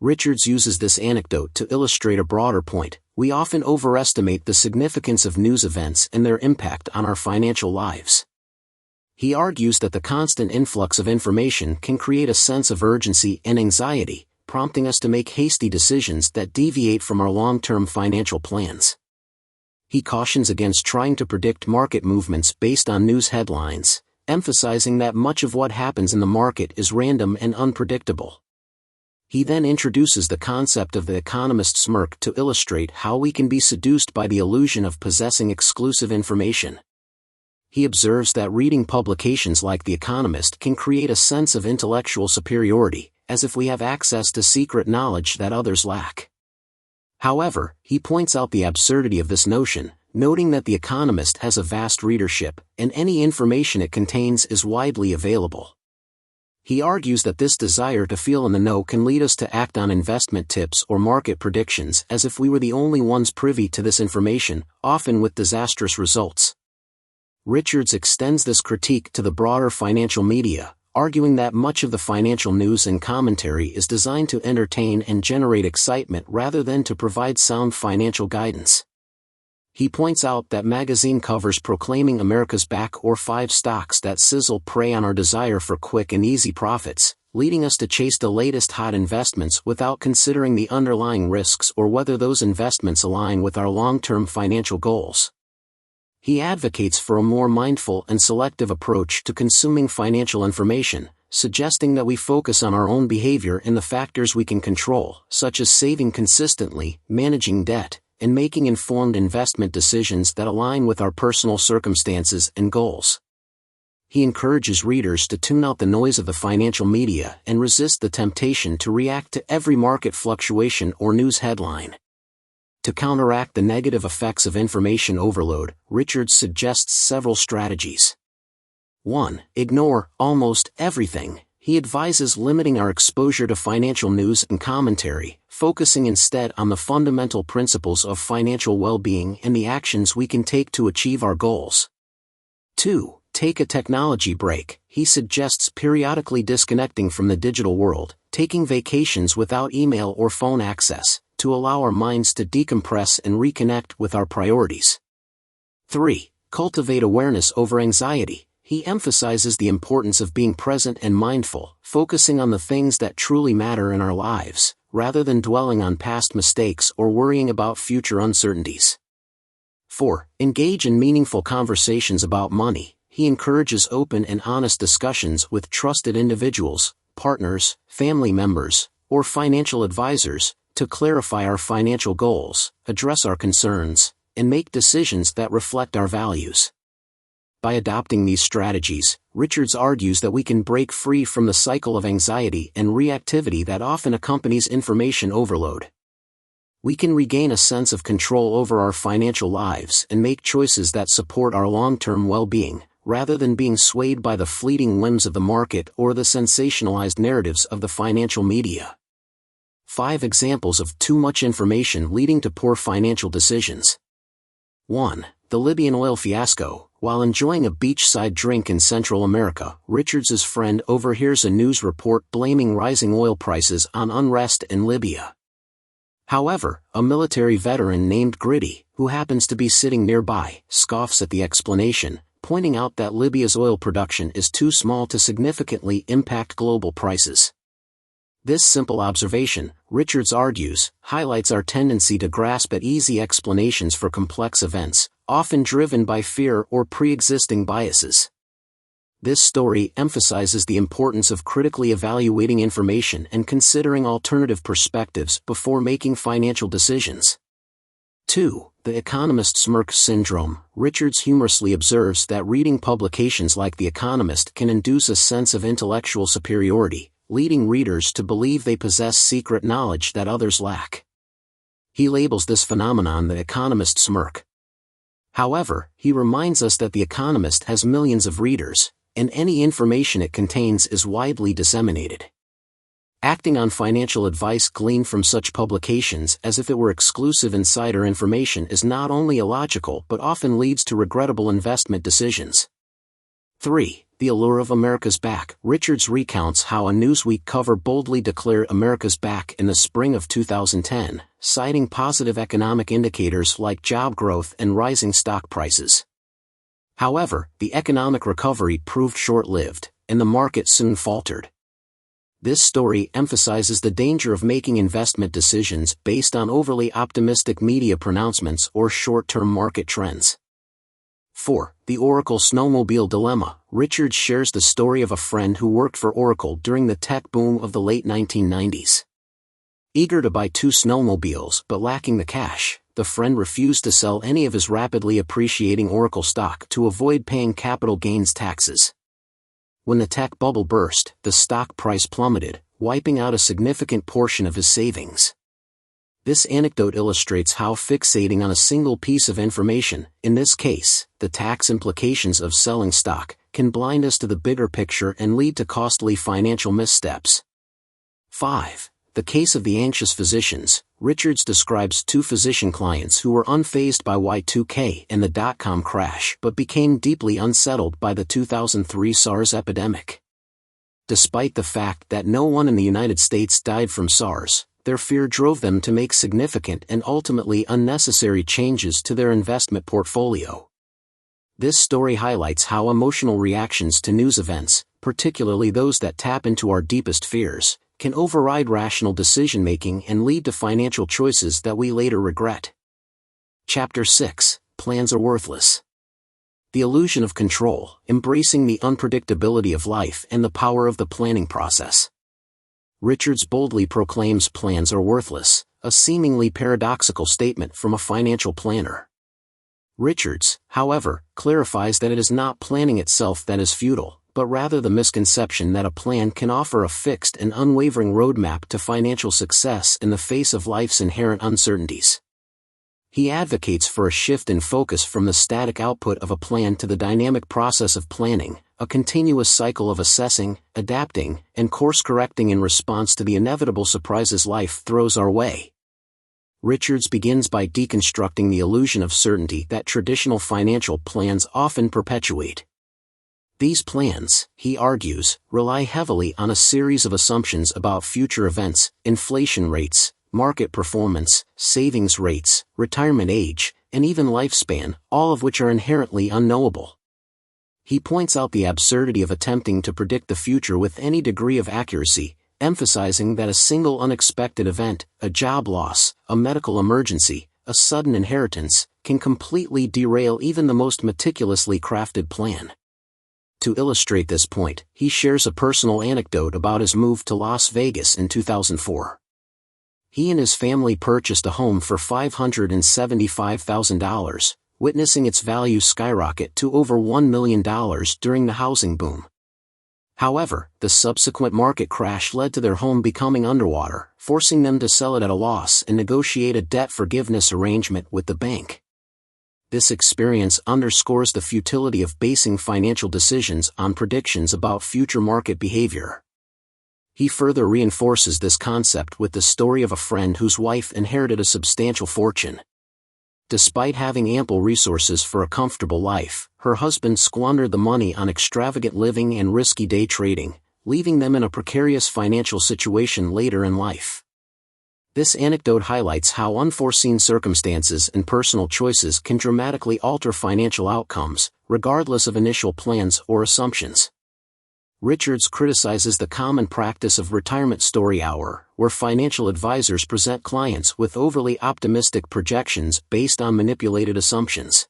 Richards uses this anecdote to illustrate a broader point. We often overestimate the significance of news events and their impact on our financial lives. He argues that the constant influx of information can create a sense of urgency and anxiety, prompting us to make hasty decisions that deviate from our long-term financial plans. He cautions against trying to predict market movements based on news headlines, emphasizing that much of what happens in the market is random and unpredictable. He then introduces the concept of the economist smirk to illustrate how we can be seduced by the illusion of possessing exclusive information. He observes that reading publications like The Economist can create a sense of intellectual superiority, as if we have access to secret knowledge that others lack. However, he points out the absurdity of this notion, noting that The Economist has a vast readership, and any information it contains is widely available. He argues that this desire to feel in the know can lead us to act on investment tips or market predictions as if we were the only ones privy to this information, often with disastrous results. Richards extends this critique to the broader financial media, arguing that much of the financial news and commentary is designed to entertain and generate excitement rather than to provide sound financial guidance. He points out that magazine covers proclaiming America's back or 5 stocks that sizzle prey on our desire for quick and easy profits, leading us to chase the latest hot investments without considering the underlying risks or whether those investments align with our long-term financial goals. He advocates for a more mindful and selective approach to consuming financial information, suggesting that we focus on our own behavior and the factors we can control, such as saving consistently, managing debt, and making informed investment decisions that align with our personal circumstances and goals. He encourages readers to tune out the noise of the financial media and resist the temptation to react to every market fluctuation or news headline. To counteract the negative effects of information overload, Richards suggests several strategies. 1. Ignore almost everything. He advises limiting our exposure to financial news and commentary, focusing instead on the fundamental principles of financial well-being and the actions we can take to achieve our goals. 2. Take a technology break. He suggests periodically disconnecting from the digital world, taking vacations without email or phone access, to allow our minds to decompress and reconnect with our priorities. 3. Cultivate awareness over anxiety. He emphasizes the importance of being present and mindful, focusing on the things that truly matter in our lives, rather than dwelling on past mistakes or worrying about future uncertainties. 4. Engage in meaningful conversations about money. He encourages open and honest discussions with trusted individuals, partners, family members, or financial advisors, to clarify our financial goals, address our concerns, and make decisions that reflect our values. By adopting these strategies, Richards argues that we can break free from the cycle of anxiety and reactivity that often accompanies information overload. We can regain a sense of control over our financial lives and make choices that support our long-term well-being, rather than being swayed by the fleeting whims of the market or the sensationalized narratives of the financial media. 5 examples of too much information leading to poor financial decisions. 1. The Libyan oil fiasco. While enjoying a beachside drink in Central America, Richards's friend overhears a news report blaming rising oil prices on unrest in Libya. However, a military veteran named Gritty, who happens to be sitting nearby, scoffs at the explanation, pointing out that Libya's oil production is too small to significantly impact global prices. This simple observation, Richards argues, highlights our tendency to grasp at easy explanations for complex events, often driven by fear or pre-existing biases. This story emphasizes the importance of critically evaluating information and considering alternative perspectives before making financial decisions. 2. The economist smirk syndrome. Richards humorously observes that reading publications like The Economist can induce a sense of intellectual superiority, leading readers to believe they possess secret knowledge that others lack. He labels this phenomenon the economist smirk. However, he reminds us that The Economist has millions of readers, and any information it contains is widely disseminated. Acting on financial advice gleaned from such publications as if it were exclusive insider information is not only illogical but often leads to regrettable investment decisions. 3. The allure of America's back. Richards recounts how a Newsweek cover boldly declared America's back in the spring of 2010, citing positive economic indicators like job growth and rising stock prices. However, the economic recovery proved short-lived, and the market soon faltered. This story emphasizes the danger of making investment decisions based on overly optimistic media pronouncements or short-term market trends. 4. The Oracle Snowmobile Dilemma. Richards shares the story of a friend who worked for Oracle during the tech boom of the late 1990s. Eager to buy 2 snowmobiles but lacking the cash, the friend refused to sell any of his rapidly appreciating Oracle stock to avoid paying capital gains taxes. When the tech bubble burst, the stock price plummeted, wiping out a significant portion of his savings. This anecdote illustrates how fixating on a single piece of information, in this case, the tax implications of selling stock, can blind us to the bigger picture and lead to costly financial missteps. 5. The Case of the Anxious Physicians. Richards describes 2 physician clients who were unfazed by Y2K and the dot-com crash but became deeply unsettled by the 2003 SARS epidemic. Despite the fact that no one in the United States died from SARS, their fear drove them to make significant and ultimately unnecessary changes to their investment portfolio. This story highlights how emotional reactions to news events, particularly those that tap into our deepest fears, can override rational decision-making and lead to financial choices that we later regret. Chapter 6. Plans are Worthless. The Illusion of Control, Embracing the Unpredictability of Life and the Power of the Planning Process. Richards boldly proclaims plans are worthless, a seemingly paradoxical statement from a financial planner. Richards, however, clarifies that it is not planning itself that is futile, but rather the misconception that a plan can offer a fixed and unwavering roadmap to financial success in the face of life's inherent uncertainties. He advocates for a shift in focus from the static output of a plan to the dynamic process of planning, a continuous cycle of assessing, adapting, and course-correcting in response to the inevitable surprises life throws our way. Richards begins by deconstructing the illusion of certainty that traditional financial plans often perpetuate. These plans, he argues, rely heavily on a series of assumptions about future events, inflation rates, market performance, savings rates, retirement age, and even lifespan, all of which are inherently unknowable. He points out the absurdity of attempting to predict the future with any degree of accuracy, emphasizing that a single unexpected event, a job loss, a medical emergency, a sudden inheritance, can completely derail even the most meticulously crafted plan. To illustrate this point, he shares a personal anecdote about his move to Las Vegas in 2004. He and his family purchased a home for $575,000, witnessing its value skyrocket to over $1 million during the housing boom. However, the subsequent market crash led to their home becoming underwater, forcing them to sell it at a loss and negotiate a debt forgiveness arrangement with the bank. This experience underscores the futility of basing financial decisions on predictions about future market behavior. He further reinforces this concept with the story of a friend whose wife inherited a substantial fortune. Despite having ample resources for a comfortable life, her husband squandered the money on extravagant living and risky day trading, leaving them in a precarious financial situation later in life. This anecdote highlights how unforeseen circumstances and personal choices can dramatically alter financial outcomes, regardless of initial plans or assumptions. Richards criticizes the common practice of retirement story hour, where financial advisors present clients with overly optimistic projections based on manipulated assumptions.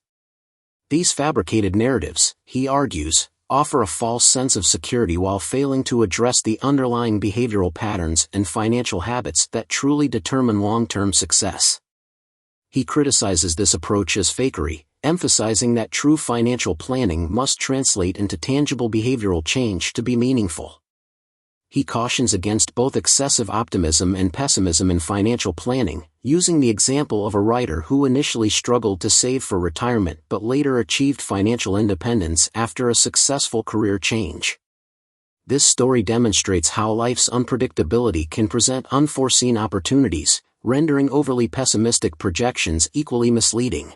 These fabricated narratives, he argues, offer a false sense of security while failing to address the underlying behavioral patterns and financial habits that truly determine long-term success. He criticizes this approach as fakery, emphasizing that true financial planning must translate into tangible behavioral change to be meaningful. He cautions against both excessive optimism and pessimism in financial planning, using the example of a writer who initially struggled to save for retirement but later achieved financial independence after a successful career change. This story demonstrates how life's unpredictability can present unforeseen opportunities, rendering overly pessimistic projections equally misleading.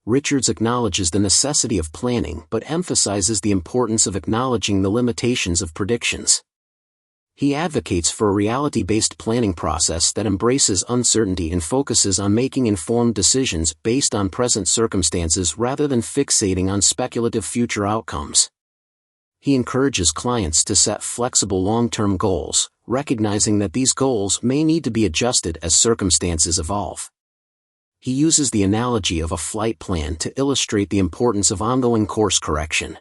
Richards acknowledges the necessity of planning but emphasizes the importance of acknowledging the limitations of predictions. He advocates for a reality-based planning process that embraces uncertainty and focuses on making informed decisions based on present circumstances rather than fixating on speculative future outcomes. He encourages clients to set flexible long-term goals, recognizing that these goals may need to be adjusted as circumstances evolve. He uses the analogy of a flight plan to illustrate the importance of ongoing course correction.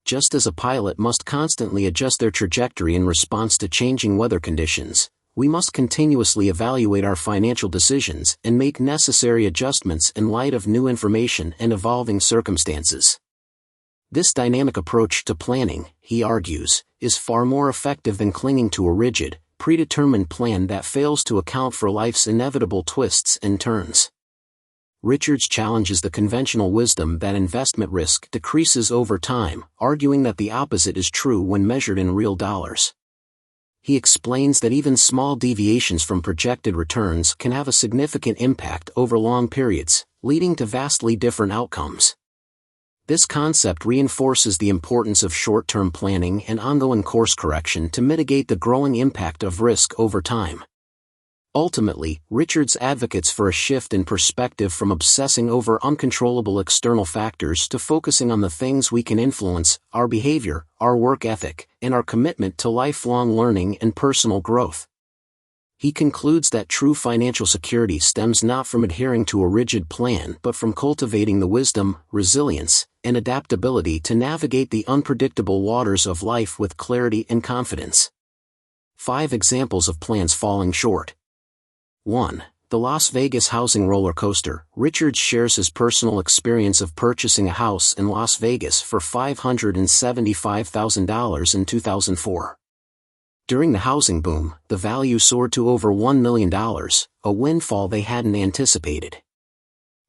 Just as a pilot must constantly adjust their trajectory in response to changing weather conditions, we must continuously evaluate our financial decisions and make necessary adjustments in light of new information and evolving circumstances. This dynamic approach to planning, he argues, is far more effective than clinging to a rigid, predetermined plan that fails to account for life's inevitable twists and turns. Richards challenges the conventional wisdom that investment risk decreases over time, arguing that the opposite is true when measured in real dollars. He explains that even small deviations from projected returns can have a significant impact over long periods, leading to vastly different outcomes. This concept reinforces the importance of short-term planning and ongoing course correction to mitigate the growing impact of risk over time. Ultimately, Richards advocates for a shift in perspective from obsessing over uncontrollable external factors to focusing on the things we can influence: our behavior, our work ethic, and our commitment to lifelong learning and personal growth. He concludes that true financial security stems not from adhering to a rigid plan but from cultivating the wisdom, resilience, and adaptability to navigate the unpredictable waters of life with clarity and confidence. 5 examples of plans falling short. 1. The Las Vegas housing roller coaster. Richards shares his personal experience of purchasing a house in Las Vegas for $575,000 in 2004. During the housing boom, the value soared to over $1 million, a windfall they hadn't anticipated.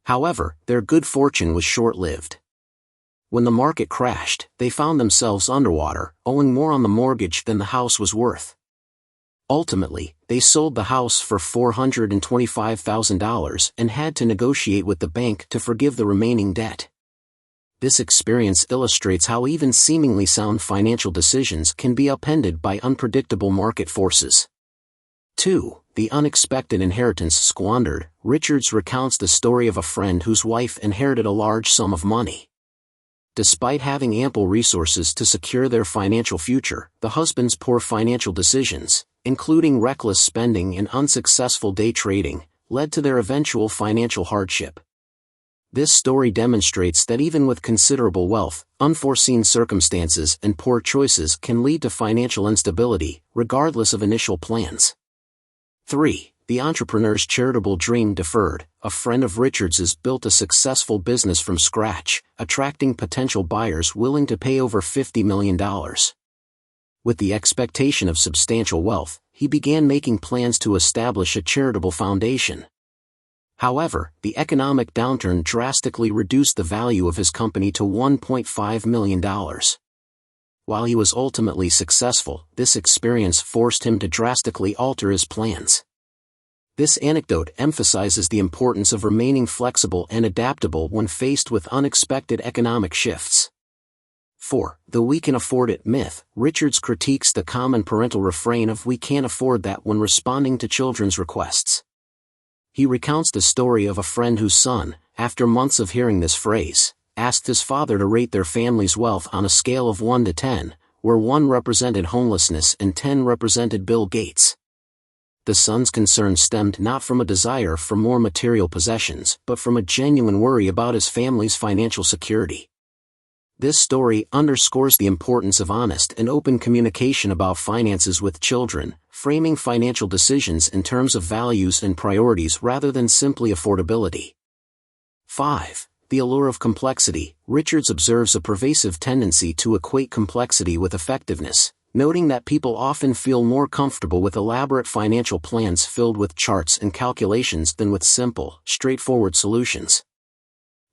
However, their good fortune was short-lived. When the market crashed, they found themselves underwater, owing more on the mortgage than the house was worth. Ultimately, they sold the house for $425,000 and had to negotiate with the bank to forgive the remaining debt. This experience illustrates how even seemingly sound financial decisions can be upended by unpredictable market forces. 2. The unexpected inheritance squandered. Richards recounts the story of a friend whose wife inherited a large sum of money. Despite having ample resources to secure their financial future, the husband's poor financial decisions, including reckless spending and unsuccessful day trading, led to their eventual financial hardship. This story demonstrates that even with considerable wealth, unforeseen circumstances and poor choices can lead to financial instability, regardless of initial plans. 3. The entrepreneur's charitable dream deferred. A friend of Richards's built a successful business from scratch, attracting potential buyers willing to pay over $50 million. With the expectation of substantial wealth, he began making plans to establish a charitable foundation. However, the economic downturn drastically reduced the value of his company to $1.5 million. While he was ultimately successful, this experience forced him to drastically alter his plans. This anecdote emphasizes the importance of remaining flexible and adaptable when faced with unexpected economic shifts. 4. The "we can afford it" myth. Richards critiques the common parental refrain of "we can't afford that" when responding to children's requests. He recounts the story of a friend whose son, after months of hearing this phrase, asked his father to rate their family's wealth on a scale of 1 to 10, where 1 represented homelessness and 10 represented Bill Gates. The son's concern stemmed not from a desire for more material possessions but from a genuine worry about his family's financial security. This story underscores the importance of honest and open communication about finances with children, framing financial decisions in terms of values and priorities rather than simply affordability. 5. The allure of complexity. Richards observes a pervasive tendency to equate complexity with effectiveness, noting that people often feel more comfortable with elaborate financial plans filled with charts and calculations than with simple, straightforward solutions.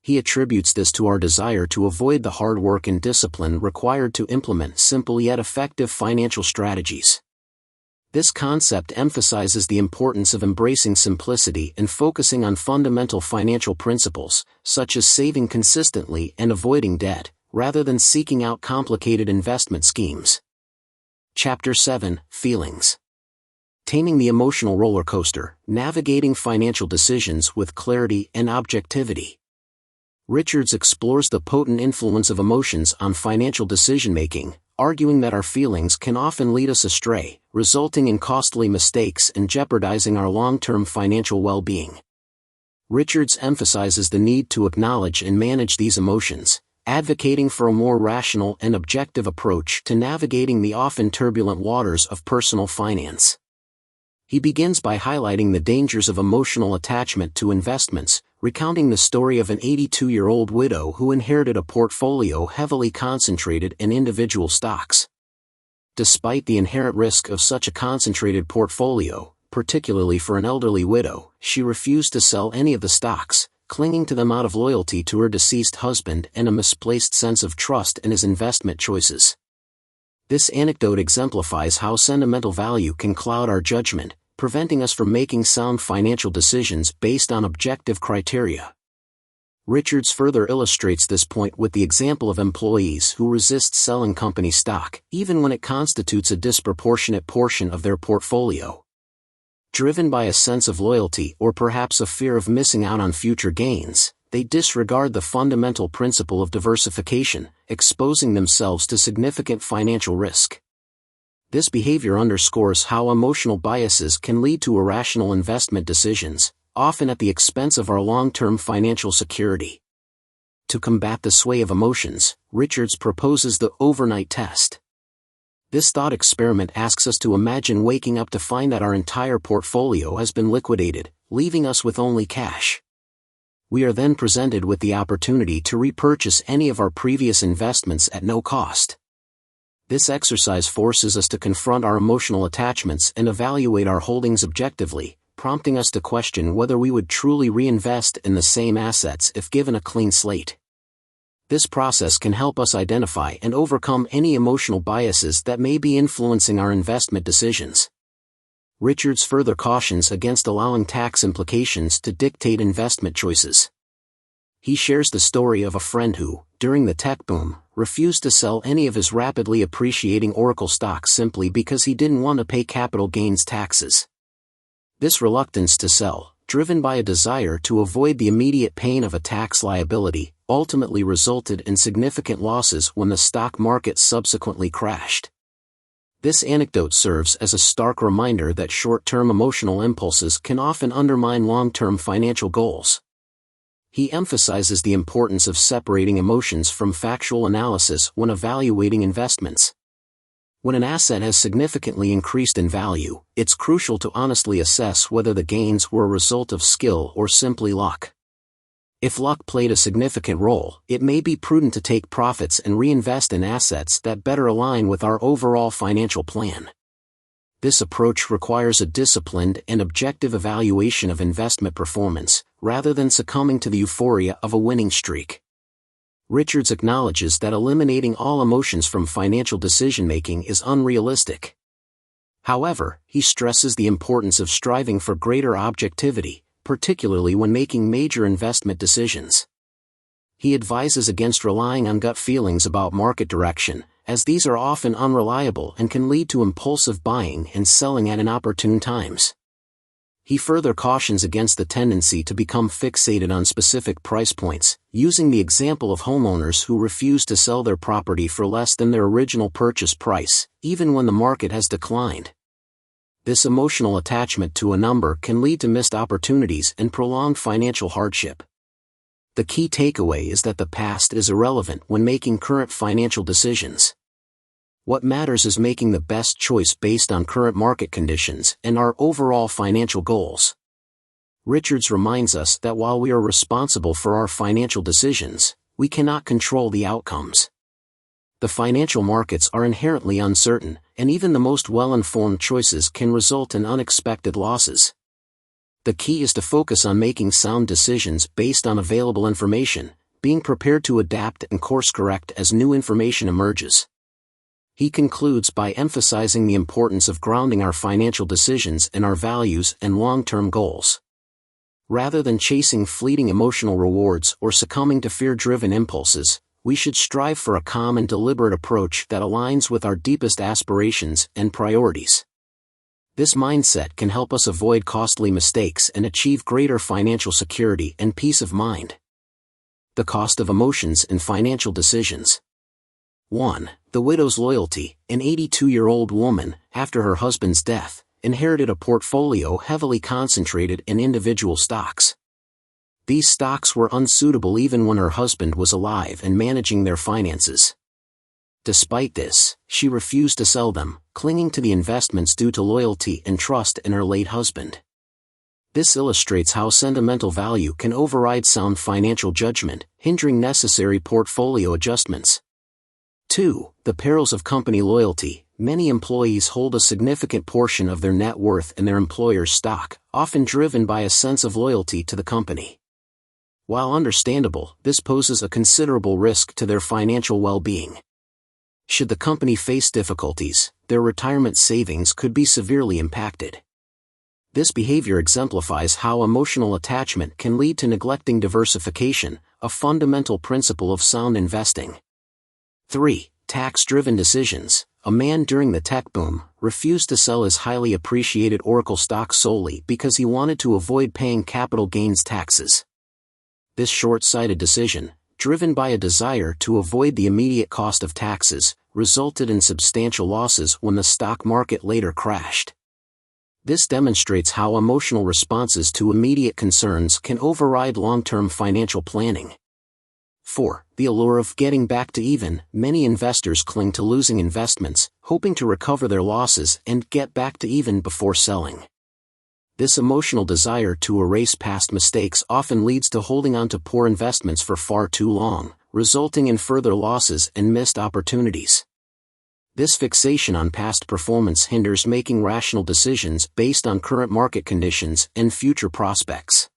He attributes this to our desire to avoid the hard work and discipline required to implement simple yet effective financial strategies. This concept emphasizes the importance of embracing simplicity and focusing on fundamental financial principles, such as saving consistently and avoiding debt, rather than seeking out complicated investment schemes. Chapter 7: Feelings. Taming the emotional roller coaster, navigating financial decisions with clarity and objectivity. Richards explores the potent influence of emotions on financial decision-making, arguing that our feelings can often lead us astray, resulting in costly mistakes and jeopardizing our long-term financial well-being. Richards emphasizes the need to acknowledge and manage these emotions, advocating for a more rational and objective approach to navigating the often turbulent waters of personal finance. He begins by highlighting the dangers of emotional attachment to investments, recounting the story of an 82-year-old widow who inherited a portfolio heavily concentrated in individual stocks. Despite the inherent risk of such a concentrated portfolio, particularly for an elderly widow, she refused to sell any of the stocks, clinging to them out of loyalty to her deceased husband and a misplaced sense of trust in his investment choices. This anecdote exemplifies how sentimental value can cloud our judgment, preventing us from making sound financial decisions based on objective criteria. Richards further illustrates this point with the example of employees who resist selling company stock, even when it constitutes a disproportionate portion of their portfolio. Driven by a sense of loyalty or perhaps a fear of missing out on future gains, they disregard the fundamental principle of diversification, exposing themselves to significant financial risk. This behavior underscores how emotional biases can lead to irrational investment decisions, often at the expense of our long-term financial security. To combat the sway of emotions, Richards proposes the overnight test. This thought experiment asks us to imagine waking up to find that our entire portfolio has been liquidated, leaving us with only cash. We are then presented with the opportunity to repurchase any of our previous investments at no cost. This exercise forces us to confront our emotional attachments and evaluate our holdings objectively, prompting us to question whether we would truly reinvest in the same assets if given a clean slate. This process can help us identify and overcome any emotional biases that may be influencing our investment decisions. Richards further cautions against allowing tax implications to dictate investment choices. He shares the story of a friend who, during the tech boom, refused to sell any of his rapidly appreciating Oracle stock simply because he didn't want to pay capital gains taxes. This reluctance to sell, driven by a desire to avoid the immediate pain of a tax liability, ultimately resulted in significant losses when the stock market subsequently crashed. This anecdote serves as a stark reminder that short-term emotional impulses can often undermine long-term financial goals. He emphasizes the importance of separating emotions from factual analysis when evaluating investments. When an asset has significantly increased in value, it's crucial to honestly assess whether the gains were a result of skill or simply luck. If luck played a significant role, it may be prudent to take profits and reinvest in assets that better align with our overall financial plan. This approach requires a disciplined and objective evaluation of investment performance, rather than succumbing to the euphoria of a winning streak. Richards acknowledges that eliminating all emotions from financial decision-making is unrealistic. However, he stresses the importance of striving for greater objectivity, particularly when making major investment decisions. He advises against relying on gut feelings about market direction, as these are often unreliable and can lead to impulsive buying and selling at inopportune times. He further cautions against the tendency to become fixated on specific price points, using the example of homeowners who refuse to sell their property for less than their original purchase price, even when the market has declined. This emotional attachment to a number can lead to missed opportunities and prolonged financial hardship. The key takeaway is that the past is irrelevant when making current financial decisions. What matters is making the best choice based on current market conditions and our overall financial goals. Richards reminds us that while we are responsible for our financial decisions, we cannot control the outcomes. The financial markets are inherently uncertain, and even the most well-informed choices can result in unexpected losses. The key is to focus on making sound decisions based on available information, being prepared to adapt and course-correct as new information emerges. He concludes by emphasizing the importance of grounding our financial decisions in our values and long-term goals. Rather than chasing fleeting emotional rewards or succumbing to fear-driven impulses, we should strive for a calm and deliberate approach that aligns with our deepest aspirations and priorities. This mindset can help us avoid costly mistakes and achieve greater financial security and peace of mind. The cost of emotions in financial decisions. 1. The widow's loyalty. An 82-year-old woman, after her husband's death, inherited a portfolio heavily concentrated in individual stocks. These stocks were unsuitable even when her husband was alive and managing their finances. Despite this, she refused to sell them, clinging to the investments due to loyalty and trust in her late husband. This illustrates how sentimental value can override sound financial judgment, hindering necessary portfolio adjustments. 2. The perils of company loyalty. Many employees hold a significant portion of their net worth in their employer's stock, often driven by a sense of loyalty to the company. While understandable, this poses a considerable risk to their financial well-being. Should the company face difficulties, their retirement savings could be severely impacted. This behavior exemplifies how emotional attachment can lead to neglecting diversification, a fundamental principle of sound investing. 3. Tax-driven decisions. A man during the tech boom refused to sell his highly appreciated Oracle stock solely because he wanted to avoid paying capital gains taxes. This short-sighted decision, driven by a desire to avoid the immediate cost of taxes, resulted in substantial losses when the stock market later crashed. This demonstrates how emotional responses to immediate concerns can override long-term financial planning. 4. The allure of getting back to even. Many investors cling to losing investments, hoping to recover their losses and get back to even before selling. This emotional desire to erase past mistakes often leads to holding on to poor investments for far too long, resulting in further losses and missed opportunities. This fixation on past performance hinders making rational decisions based on current market conditions and future prospects.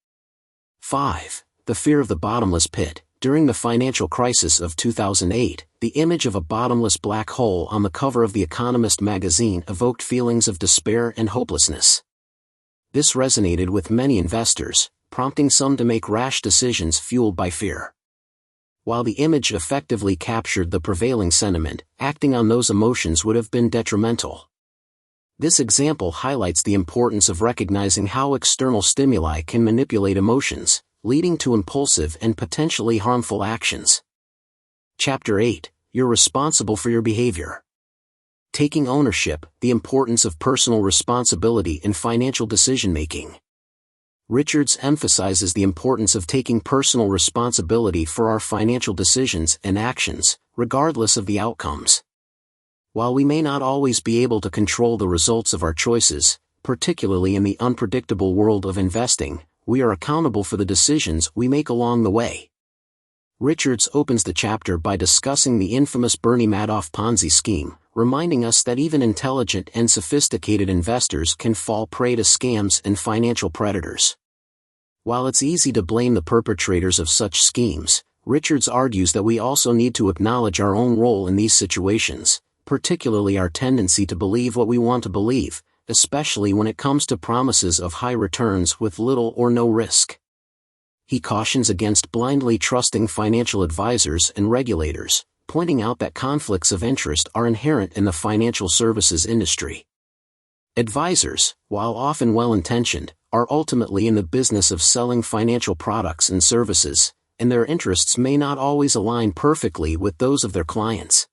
5. The fear of the bottomless pit. During the financial crisis of 2008, the image of a bottomless black hole on the cover of The Economist magazine evoked feelings of despair and hopelessness. This resonated with many investors, prompting some to make rash decisions fueled by fear. While the image effectively captured the prevailing sentiment, acting on those emotions would have been detrimental. This example highlights the importance of recognizing how external stimuli can manipulate emotions, leading to impulsive and potentially harmful actions. Chapter 8. You're responsible for your behavior. Taking ownership. The importance of personal responsibility in financial decision-making. Richards emphasizes the importance of taking personal responsibility for our financial decisions and actions, regardless of the outcomes. While we may not always be able to control the results of our choices, particularly in the unpredictable world of investing, we are accountable for the decisions we make along the way. Richards opens the chapter by discussing the infamous Bernie Madoff Ponzi scheme, reminding us that even intelligent and sophisticated investors can fall prey to scams and financial predators. While it's easy to blame the perpetrators of such schemes, Richards argues that we also need to acknowledge our own role in these situations, particularly our tendency to believe what we want to believe, especially when it comes to promises of high returns with little or no risk. He cautions against blindly trusting financial advisors and regulators, pointing out that conflicts of interest are inherent in the financial services industry. Advisors, while often well-intentioned, are ultimately in the business of selling financial products and services, and their interests may not always align perfectly with those of their clients.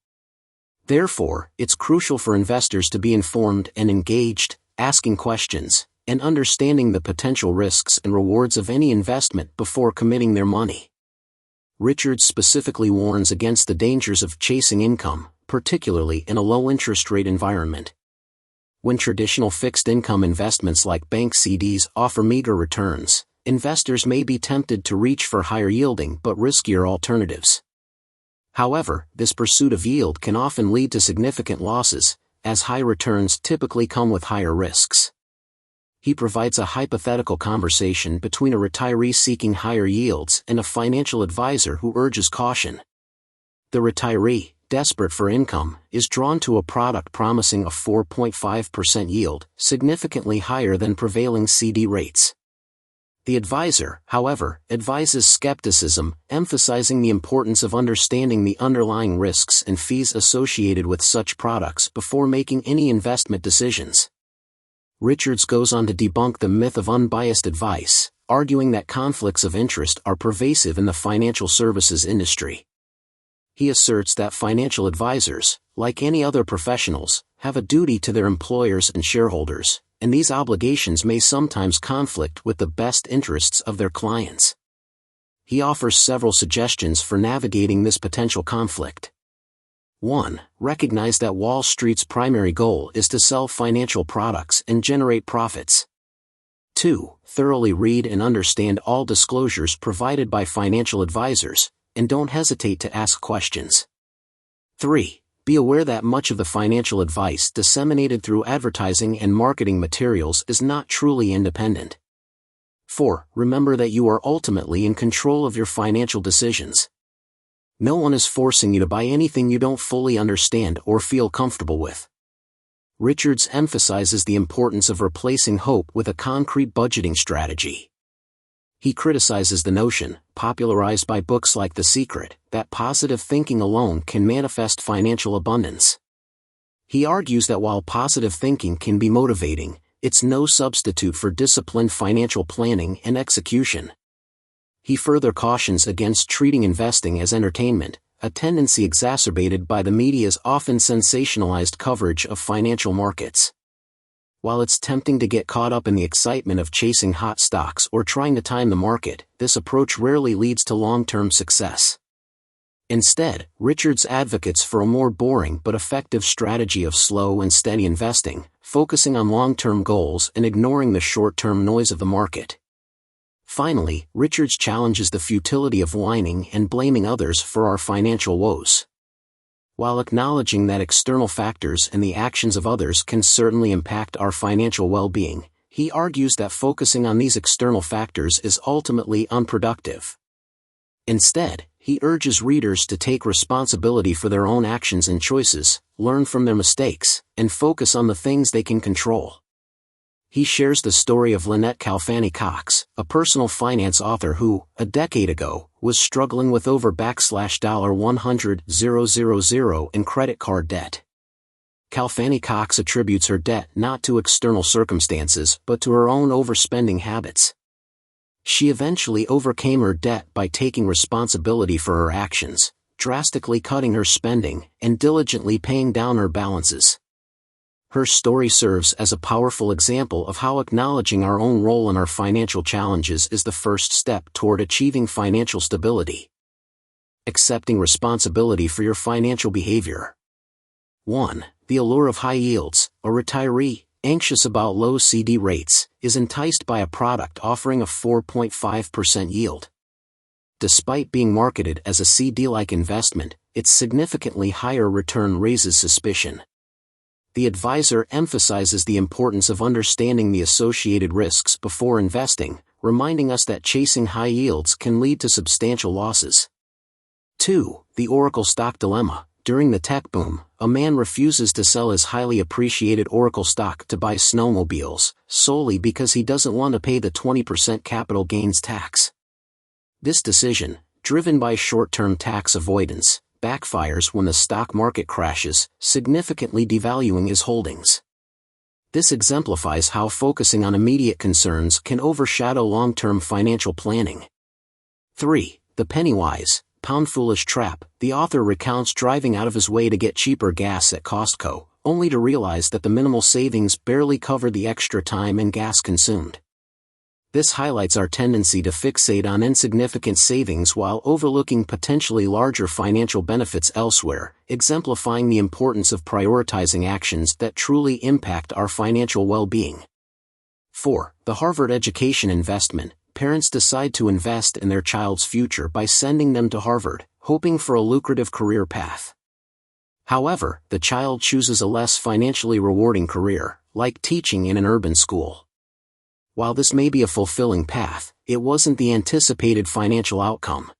Therefore, it's crucial for investors to be informed and engaged, asking questions, and understanding the potential risks and rewards of any investment before committing their money. Richards specifically warns against the dangers of chasing income, particularly in a low-interest rate environment. When traditional fixed-income investments like bank CDs offer meager returns, investors may be tempted to reach for higher-yielding but riskier alternatives. However, this pursuit of yield can often lead to significant losses, as high returns typically come with higher risks. He provides a hypothetical conversation between a retiree seeking higher yields and a financial advisor who urges caution. The retiree, desperate for income, is drawn to a product promising a 4.5% yield, significantly higher than prevailing CD rates. The advisor, however, advises skepticism, emphasizing the importance of understanding the underlying risks and fees associated with such products before making any investment decisions. Richards goes on to debunk the myth of unbiased advice, arguing that conflicts of interest are pervasive in the financial services industry. He asserts that financial advisors, like any other professionals, have a duty to their employers and shareholders, and these obligations may sometimes conflict with the best interests of their clients. He offers several suggestions for navigating this potential conflict. 1. Recognize that Wall Street's primary goal is to sell financial products and generate profits. 2. Thoroughly read and understand all disclosures provided by financial advisors, and don't hesitate to ask questions. 3. Be aware that much of the financial advice disseminated through advertising and marketing materials is not truly independent. 4. Remember that you are ultimately in control of your financial decisions. No one is forcing you to buy anything you don't fully understand or feel comfortable with. Richards emphasizes the importance of replacing hope with a concrete budgeting strategy. He criticizes the notion, popularized by books like The Secret, that positive thinking alone can manifest financial abundance. He argues that while positive thinking can be motivating, it's no substitute for disciplined financial planning and execution. He further cautions against treating investing as entertainment, a tendency exacerbated by the media's often sensationalized coverage of financial markets. While it's tempting to get caught up in the excitement of chasing hot stocks or trying to time the market, this approach rarely leads to long-term success. Instead, Richards advocates for a more boring but effective strategy of slow and steady investing, focusing on long-term goals and ignoring the short-term noise of the market. Finally, Richards challenges the futility of whining and blaming others for our financial woes. While acknowledging that external factors and the actions of others can certainly impact our financial well-being, he argues that focusing on these external factors is ultimately unproductive. Instead, he urges readers to take responsibility for their own actions and choices, learn from their mistakes, and focus on the things they can control. He shares the story of Lynette Calfani Cox, a personal finance author who, a decade ago, was struggling with over $100,000 in credit card debt. Calfani Cox attributes her debt not to external circumstances but to her own overspending habits. She eventually overcame her debt by taking responsibility for her actions, drastically cutting her spending, and diligently paying down her balances. Her story serves as a powerful example of how acknowledging our own role in our financial challenges is the first step toward achieving financial stability. Accepting responsibility for your financial behavior. 1. The allure of high yields. A retiree, anxious about low CD rates, is enticed by a product offering a 4.5% yield. Despite being marketed as a CD-like investment, its significantly higher return raises suspicion. The advisor emphasizes the importance of understanding the associated risks before investing, reminding us that chasing high yields can lead to substantial losses. 2. The Oracle stock dilemma. During the tech boom, a man refuses to sell his highly appreciated Oracle stock to buy snowmobiles, solely because he doesn't want to pay the 20% capital gains tax. This decision, driven by short-term tax avoidance, backfires when the stock market crashes, significantly devaluing his holdings. This exemplifies how focusing on immediate concerns can overshadow long-term financial planning. 3. The penny-wise, pound-foolish trap. The author recounts driving out of his way to get cheaper gas at Costco, only to realize that the minimal savings barely cover the extra time and gas consumed. This highlights our tendency to fixate on insignificant savings while overlooking potentially larger financial benefits elsewhere, exemplifying the importance of prioritizing actions that truly impact our financial well-being. 4. The Harvard education investment. Parents decide to invest in their child's future by sending them to Harvard, hoping for a lucrative career path. However, the child chooses a less financially rewarding career, like teaching in an urban school. While this may be a fulfilling path, it wasn't the anticipated financial outcome.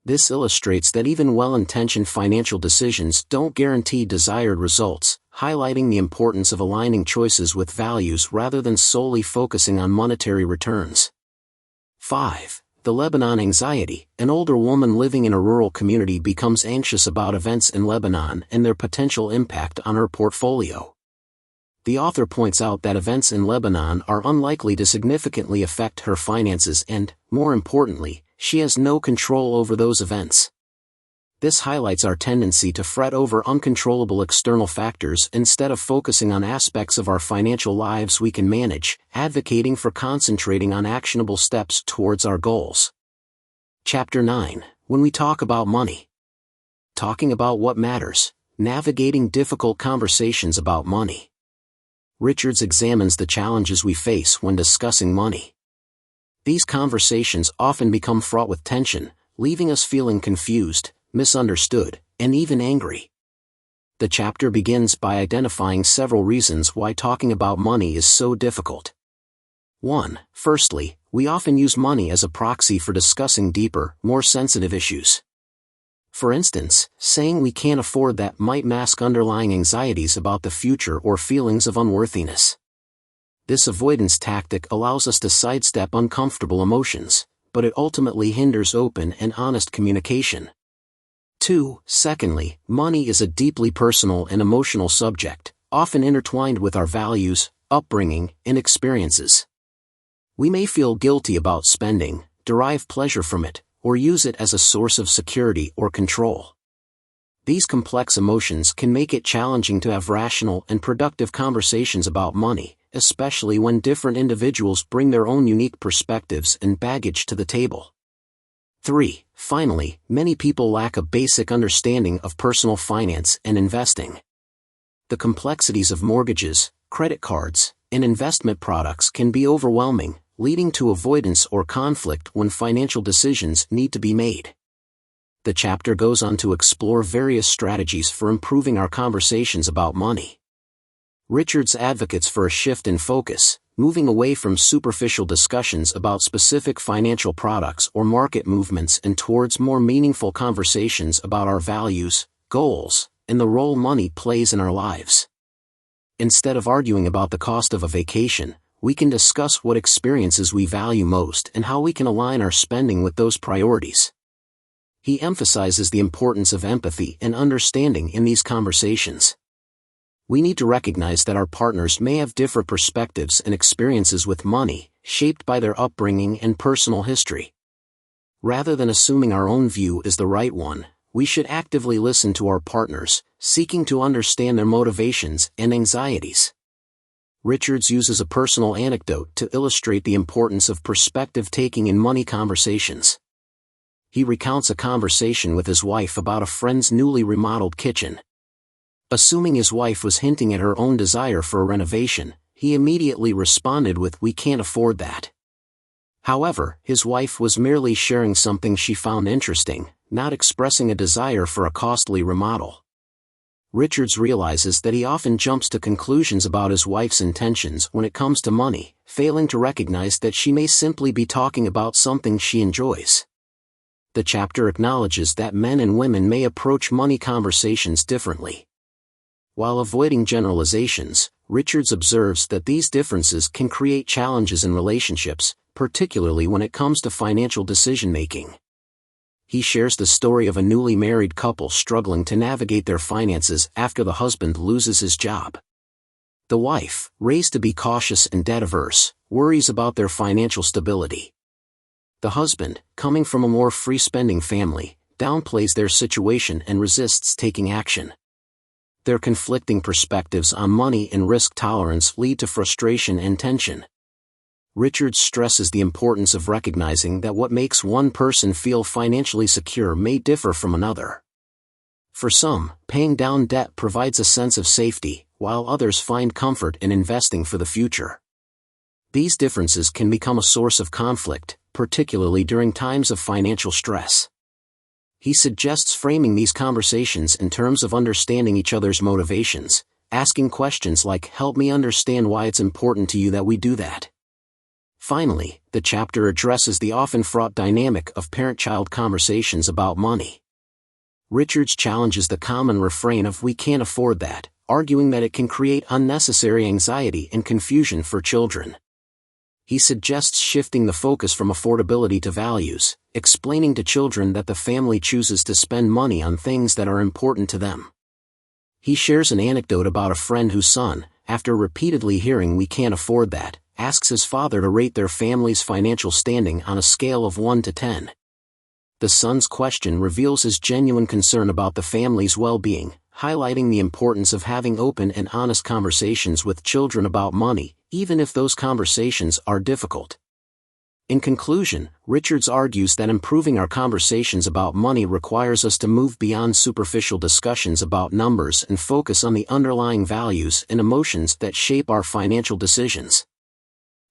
This illustrates that even well-intentioned financial decisions don't guarantee desired results, highlighting the importance of aligning choices with values rather than solely focusing on monetary returns. 5. The Lebanon anxiety. An older woman living in a rural community becomes anxious about events in Lebanon and their potential impact on her portfolio. The author points out that events in Lebanon are unlikely to significantly affect her finances and, more importantly, she has no control over those events. This highlights our tendency to fret over uncontrollable external factors instead of focusing on aspects of our financial lives we can manage, advocating for concentrating on actionable steps towards our goals. Chapter 9. When we talk about money. Talking about what matters, navigating difficult conversations about money. Richards examines the challenges we face when discussing money. These conversations often become fraught with tension, leaving us feeling confused, misunderstood, and even angry. The chapter begins by identifying several reasons why talking about money is so difficult. 1. Firstly, we often use money as a proxy for discussing deeper, more sensitive issues. For instance, saying we can't afford that might mask underlying anxieties about the future or feelings of unworthiness. This avoidance tactic allows us to sidestep uncomfortable emotions, but it ultimately hinders open and honest communication. 2. Secondly, money is a deeply personal and emotional subject, often intertwined with our values, upbringing, and experiences. We may feel guilty about spending, derive pleasure from it, or use it as a source of security or control. These complex emotions can make it challenging to have rational and productive conversations about money, especially when different individuals bring their own unique perspectives and baggage to the table. 3. Finally, many people lack a basic understanding of personal finance and investing. The complexities of mortgages, credit cards, and investment products can be overwhelming, leading to avoidance or conflict when financial decisions need to be made. The chapter goes on to explore various strategies for improving our conversations about money. Richards advocates for a shift in focus, moving away from superficial discussions about specific financial products or market movements and towards more meaningful conversations about our values, goals, and the role money plays in our lives. Instead of arguing about the cost of a vacation, we can discuss what experiences we value most and how we can align our spending with those priorities. He emphasizes the importance of empathy and understanding in these conversations. We need to recognize that our partners may have different perspectives and experiences with money, shaped by their upbringing and personal history. Rather than assuming our own view is the right one, we should actively listen to our partners, seeking to understand their motivations and anxieties. Richards uses a personal anecdote to illustrate the importance of perspective-taking in money conversations. He recounts a conversation with his wife about a friend's newly remodeled kitchen. Assuming his wife was hinting at her own desire for a renovation, he immediately responded with, "We can't afford that." However, his wife was merely sharing something she found interesting, not expressing a desire for a costly remodel. Richards realizes that he often jumps to conclusions about his wife's intentions when it comes to money, failing to recognize that she may simply be talking about something she enjoys. The chapter acknowledges that men and women may approach money conversations differently. While avoiding generalizations, Richards observes that these differences can create challenges in relationships, particularly when it comes to financial decision-making. He shares the story of a newly married couple struggling to navigate their finances after the husband loses his job. The wife, raised to be cautious and debt-averse, worries about their financial stability. The husband, coming from a more free-spending family, downplays their situation and resists taking action. Their conflicting perspectives on money and risk tolerance lead to frustration and tension. Richards stresses the importance of recognizing that what makes one person feel financially secure may differ from another. For some, paying down debt provides a sense of safety, while others find comfort in investing for the future. These differences can become a source of conflict, particularly during times of financial stress. He suggests framing these conversations in terms of understanding each other's motivations, asking questions like, "Help me understand why it's important to you that we do that." Finally, the chapter addresses the often fraught dynamic of parent-child conversations about money. Richards challenges the common refrain of "we can't afford that," arguing that it can create unnecessary anxiety and confusion for children. He suggests shifting the focus from affordability to values, explaining to children that the family chooses to spend money on things that are important to them. He shares an anecdote about a friend whose son, after repeatedly hearing we can't afford that, asks his father to rate their family's financial standing on a scale of 1 to 10. The son's question reveals his genuine concern about the family's well-being, highlighting the importance of having open and honest conversations with children about money, even if those conversations are difficult. In conclusion, Richards argues that improving our conversations about money requires us to move beyond superficial discussions about numbers and focus on the underlying values and emotions that shape our financial decisions.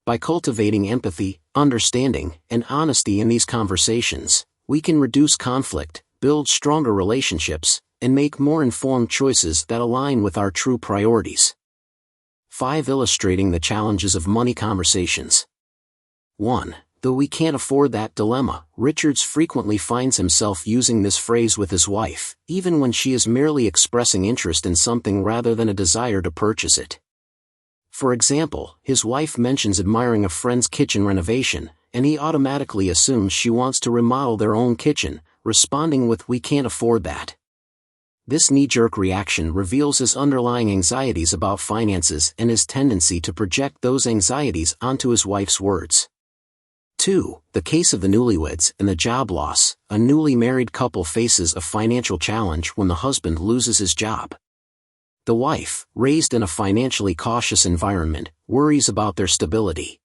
By cultivating empathy, understanding, and honesty in these conversations, we can reduce conflict, build stronger relationships, and make more informed choices that align with our true priorities. 5. Illustrating the challenges of money conversations. 1. Though we can't afford that dilemma, Richards frequently finds himself using this phrase with his wife, even when she is merely expressing interest in something rather than a desire to purchase it. For example, his wife mentions admiring a friend's kitchen renovation, and he automatically assumes she wants to remodel their own kitchen, responding with "we can't afford that." This knee-jerk reaction reveals his underlying anxieties about finances and his tendency to project those anxieties onto his wife's words. 2. The case of the newlyweds and the job loss. A newly married couple faces a financial challenge when the husband loses his job. The wife, raised in a financially cautious environment, worries about their stability.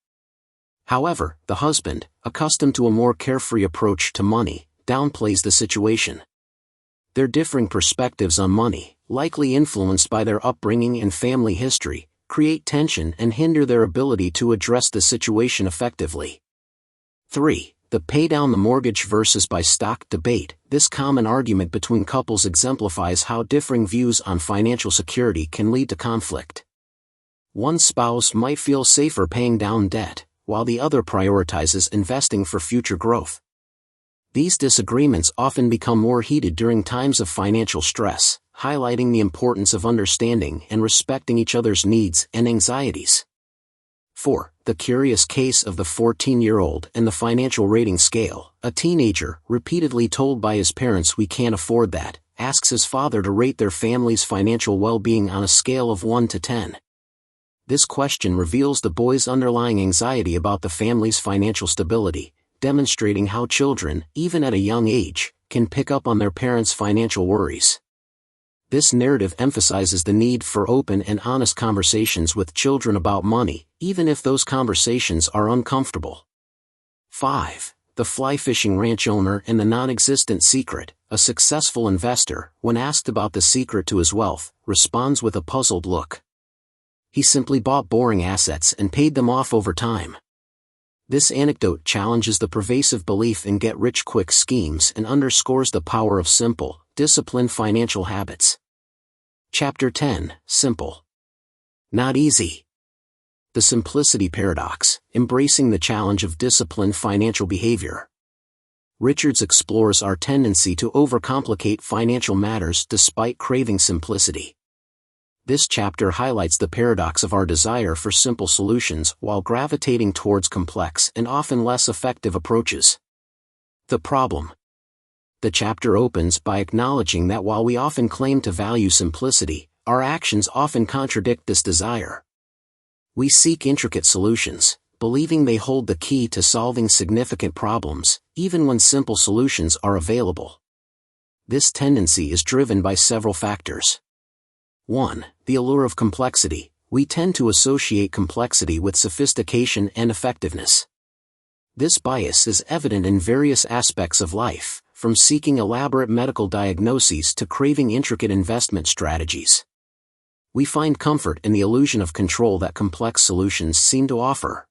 However, the husband, accustomed to a more carefree approach to money, downplays the situation. Their differing perspectives on money, likely influenced by their upbringing and family history, create tension and hinder their ability to address the situation effectively. 3. The pay down the mortgage versus buy stock debate. This common argument between couples exemplifies how differing views on financial security can lead to conflict. One spouse might feel safer paying down debt, while the other prioritizes investing for future growth. These disagreements often become more heated during times of financial stress, highlighting the importance of understanding and respecting each other's needs and anxieties. 4. The curious case of the 14-year-old and the financial rating scale. A teenager, repeatedly told by his parents we can't afford that, asks his father to rate their family's financial well-being on a scale of 1 to 10. This question reveals the boy's underlying anxiety about the family's financial stability, demonstrating how children, even at a young age, can pick up on their parents' financial worries. This narrative emphasizes the need for open and honest conversations with children about money, even if those conversations are uncomfortable. 5. The fly fishing ranch owner and the non-existent secret. A successful investor, when asked about the secret to his wealth, responds with a puzzled look. He simply bought boring assets and paid them off over time. This anecdote challenges the pervasive belief in get-rich-quick schemes and underscores the power of simple, disciplined financial habits. Chapter 10. Simple. Not easy. The simplicity paradox, embracing the challenge of disciplined financial behavior. Richards explores our tendency to overcomplicate financial matters despite craving simplicity. This chapter highlights the paradox of our desire for simple solutions while gravitating towards complex and often less effective approaches. The problem. The chapter opens by acknowledging that while we often claim to value simplicity, our actions often contradict this desire. We seek intricate solutions, believing they hold the key to solving significant problems, even when simple solutions are available. This tendency is driven by several factors. 1. The allure of complexity. We tend to associate complexity with sophistication and effectiveness. This bias is evident in various aspects of life, from seeking elaborate medical diagnoses to craving intricate investment strategies. We find comfort in the illusion of control that complex solutions seem to offer.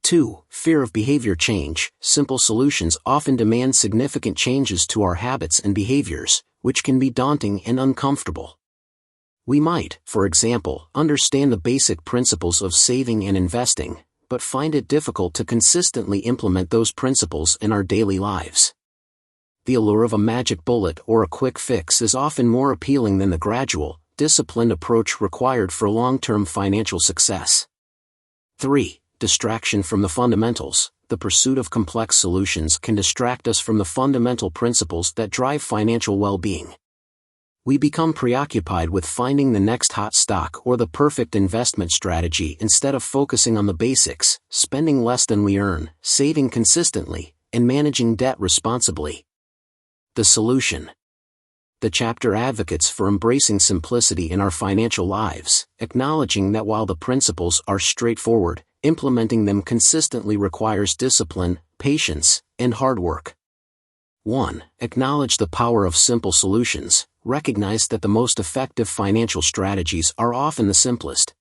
2. Fear of behavior change. Simple solutions often demand significant changes to our habits and behaviors, which can be daunting and uncomfortable. We might, for example, understand the basic principles of saving and investing, but find it difficult to consistently implement those principles in our daily lives. The allure of a magic bullet or a quick fix is often more appealing than the gradual, disciplined approach required for long-term financial success. 3. Distraction from the fundamentals. The pursuit of complex solutions can distract us from the fundamental principles that drive financial well-being. We become preoccupied with finding the next hot stock or the perfect investment strategy instead of focusing on the basics: spending less than we earn, saving consistently, and managing debt responsibly. The solution. The chapter advocates for embracing simplicity in our financial lives, acknowledging that while the principles are straightforward, implementing them consistently requires discipline, patience, and hard work. 1. Acknowledge the power of simple solutions. Recognize that the most effective financial strategies are often the simplest.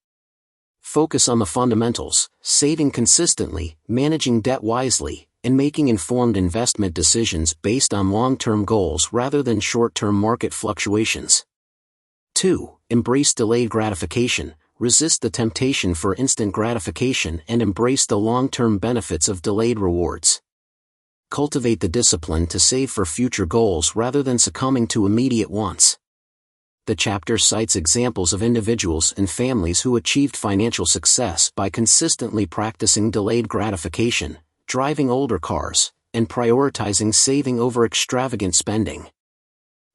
Focus on the fundamentals: saving consistently, managing debt wisely, and making informed investment decisions based on long-term goals rather than short-term market fluctuations. 2. Embrace delayed gratification. Resist the temptation for instant gratification and embrace the long-term benefits of delayed rewards. Cultivate the discipline to save for future goals rather than succumbing to immediate wants. The chapter cites examples of individuals and families who achieved financial success by consistently practicing delayed gratification, driving older cars, and prioritizing saving over extravagant spending.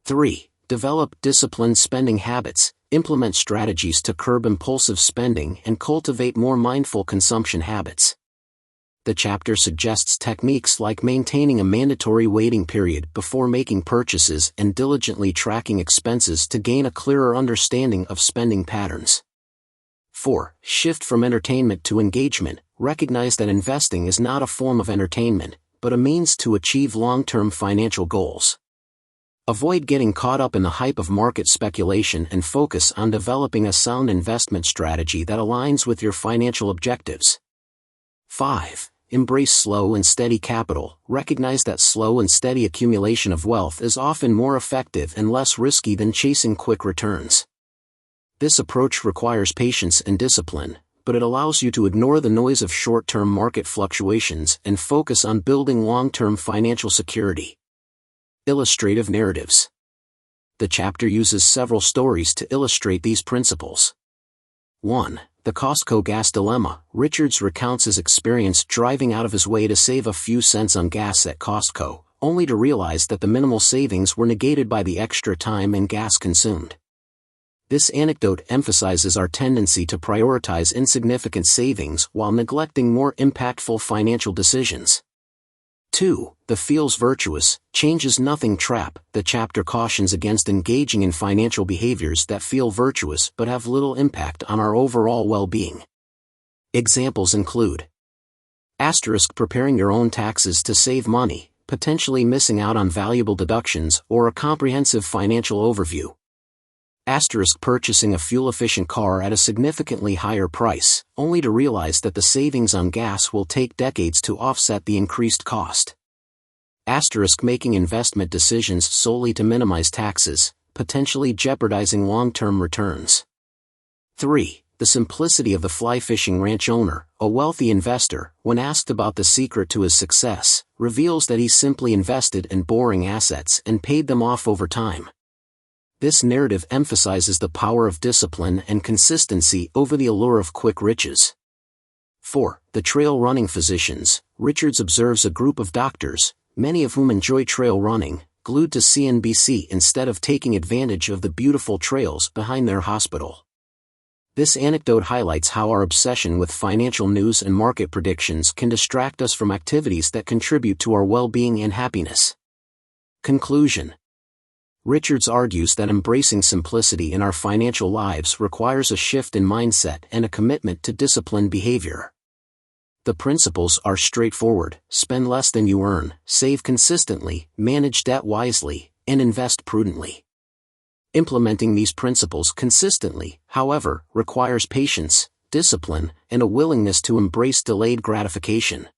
3. Develop disciplined spending habits. Implement strategies to curb impulsive spending and cultivate more mindful consumption habits. The chapter suggests techniques like maintaining a mandatory waiting period before making purchases and diligently tracking expenses to gain a clearer understanding of spending patterns. 4. Shift from entertainment to engagement. Recognize that investing is not a form of entertainment, but a means to achieve long-term financial goals. Avoid getting caught up in the hype of market speculation and focus on developing a sound investment strategy that aligns with your financial objectives. 5. Embrace slow and steady capital. Recognize that slow and steady accumulation of wealth is often more effective and less risky than chasing quick returns. This approach requires patience and discipline, but it allows you to ignore the noise of short-term market fluctuations and focus on building long-term financial security. Illustrative narratives. The chapter uses several stories to illustrate these principles. 1. The Costco gas dilemma. Richards recounts his experience driving out of his way to save a few cents on gas at Costco, only to realize that the minimal savings were negated by the extra time and gas consumed. This anecdote emphasizes our tendency to prioritize insignificant savings while neglecting more impactful financial decisions. 2. The feels virtuous, changes nothing trap. The chapter cautions against engaging in financial behaviors that feel virtuous but have little impact on our overall well-being. Examples include: preparing your own taxes to save money, potentially missing out on valuable deductions or a comprehensive financial overview. Purchasing a fuel-efficient car at a significantly higher price, only to realize that the savings on gas will take decades to offset the increased cost. Making investment decisions solely to minimize taxes, potentially jeopardizing long-term returns. 3. The simplicity of the fly fishing ranch owner. A wealthy investor, when asked about the secret to his success, reveals that he simply invested in boring assets and paid them off over time. This narrative emphasizes the power of discipline and consistency over the allure of quick riches. 4. The trail running physicians. Richards observes a group of doctors, many of whom enjoy trail running, glued to CNBC instead of taking advantage of the beautiful trails behind their hospital. This anecdote highlights how our obsession with financial news and market predictions can distract us from activities that contribute to our well-being and happiness. Conclusion. Richards argues that embracing simplicity in our financial lives requires a shift in mindset and a commitment to disciplined behavior. The principles are straightforward: spend less than you earn, save consistently, manage debt wisely, and invest prudently. Implementing these principles consistently, however, requires patience, discipline, and a willingness to embrace delayed gratification.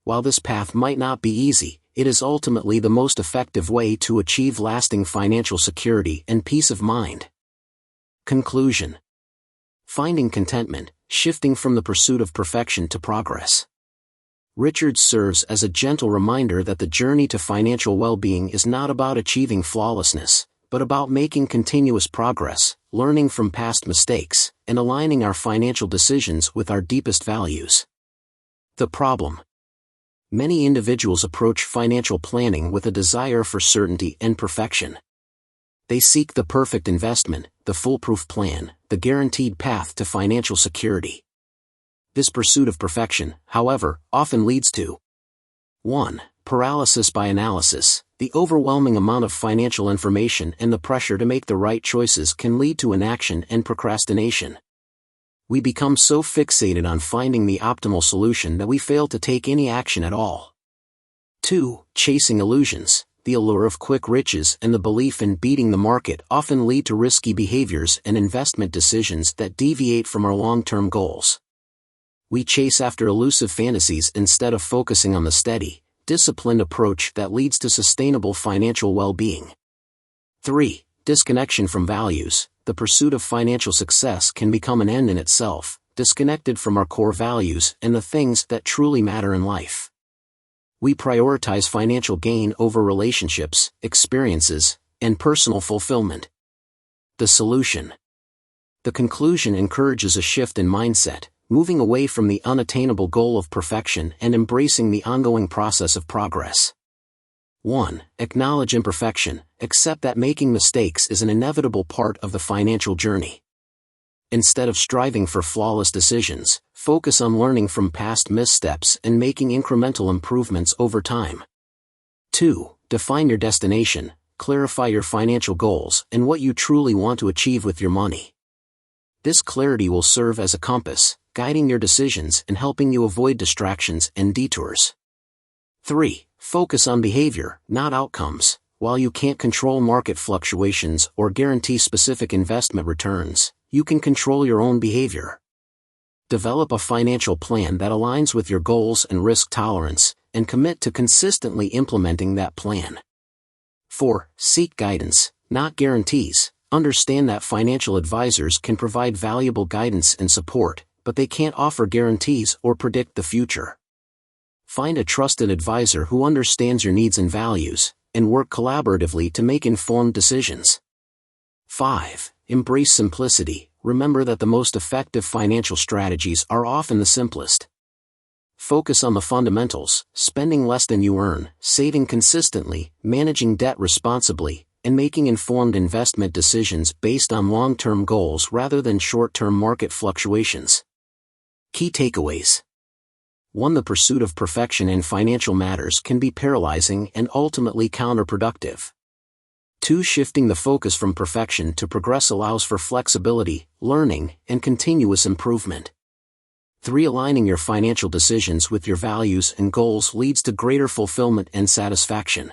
While this path might not be easy, it is ultimately the most effective way to achieve lasting financial security and peace of mind. Conclusion. Finding contentment, shifting from the pursuit of perfection to progress. Richards serves as a gentle reminder that the journey to financial well-being is not about achieving flawlessness, but about making continuous progress, learning from past mistakes, and aligning our financial decisions with our deepest values. The problem. Many individuals approach financial planning with a desire for certainty and perfection. They seek the perfect investment, the foolproof plan, the guaranteed path to financial security. This pursuit of perfection, however, often leads to 1. Paralysis by analysis. The overwhelming amount of financial information and the pressure to make the right choices can lead to inaction and procrastination. We become so fixated on finding the optimal solution that we fail to take any action at all. 2. Chasing illusions. The allure of quick riches and the belief in beating the market often lead to risky behaviors and investment decisions that deviate from our long-term goals. We chase after elusive fantasies instead of focusing on the steady, disciplined approach that leads to sustainable financial well-being. 3. Disconnection from values. The pursuit of financial success can become an end in itself, disconnected from our core values and the things that truly matter in life. We prioritize financial gain over relationships, experiences, and personal fulfillment. The solution. The conclusion encourages a shift in mindset, moving away from the unattainable goal of perfection and embracing the ongoing process of progress. 1. Acknowledge imperfection. Accept that making mistakes is an inevitable part of the financial journey. Instead of striving for flawless decisions, focus on learning from past missteps and making incremental improvements over time. 2. Define your destination. Clarify your financial goals and what you truly want to achieve with your money. This clarity will serve as a compass, guiding your decisions and helping you avoid distractions and detours. 3. Focus on behavior, not outcomes. While you can't control market fluctuations or guarantee specific investment returns, you can control your own behavior. Develop a financial plan that aligns with your goals and risk tolerance, and commit to consistently implementing that plan. 4. Seek guidance, not guarantees. Understand that financial advisors can provide valuable guidance and support, but they can't offer guarantees or predict the future. Find a trusted advisor who understands your needs and values, and work collaboratively to make informed decisions. 5. Embrace simplicity. Remember that the most effective financial strategies are often the simplest. Focus on the fundamentals: spending less than you earn, saving consistently, managing debt responsibly, and making informed investment decisions based on long-term goals rather than short-term market fluctuations. Key takeaways. 1. The pursuit of perfection in financial matters can be paralyzing and ultimately counterproductive. 2. Shifting the focus from perfection to progress allows for flexibility, learning, and continuous improvement. 3. Aligning your financial decisions with your values and goals leads to greater fulfillment and satisfaction.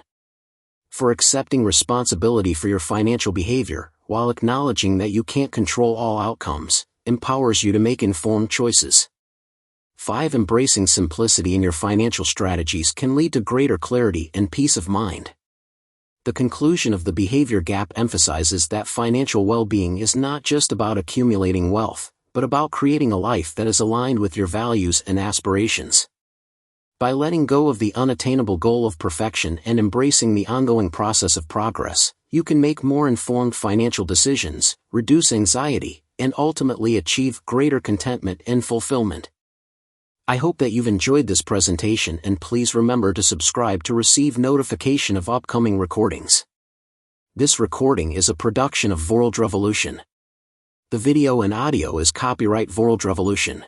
4. Accepting responsibility for your financial behavior, while acknowledging that you can't control all outcomes, empowers you to make informed choices. 5. Embracing simplicity in your financial strategies can lead to greater clarity and peace of mind. The conclusion of The Behavior Gap emphasizes that financial well-being is not just about accumulating wealth, but about creating a life that is aligned with your values and aspirations. By letting go of the unattainable goal of perfection and embracing the ongoing process of progress, you can make more informed financial decisions, reduce anxiety, and ultimately achieve greater contentment and fulfillment. I hope that you've enjoyed this presentation, and please remember to subscribe to receive notification of upcoming recordings. This recording is a production of Vorldrevolution. The video and audio is copyright Vorldrevolution.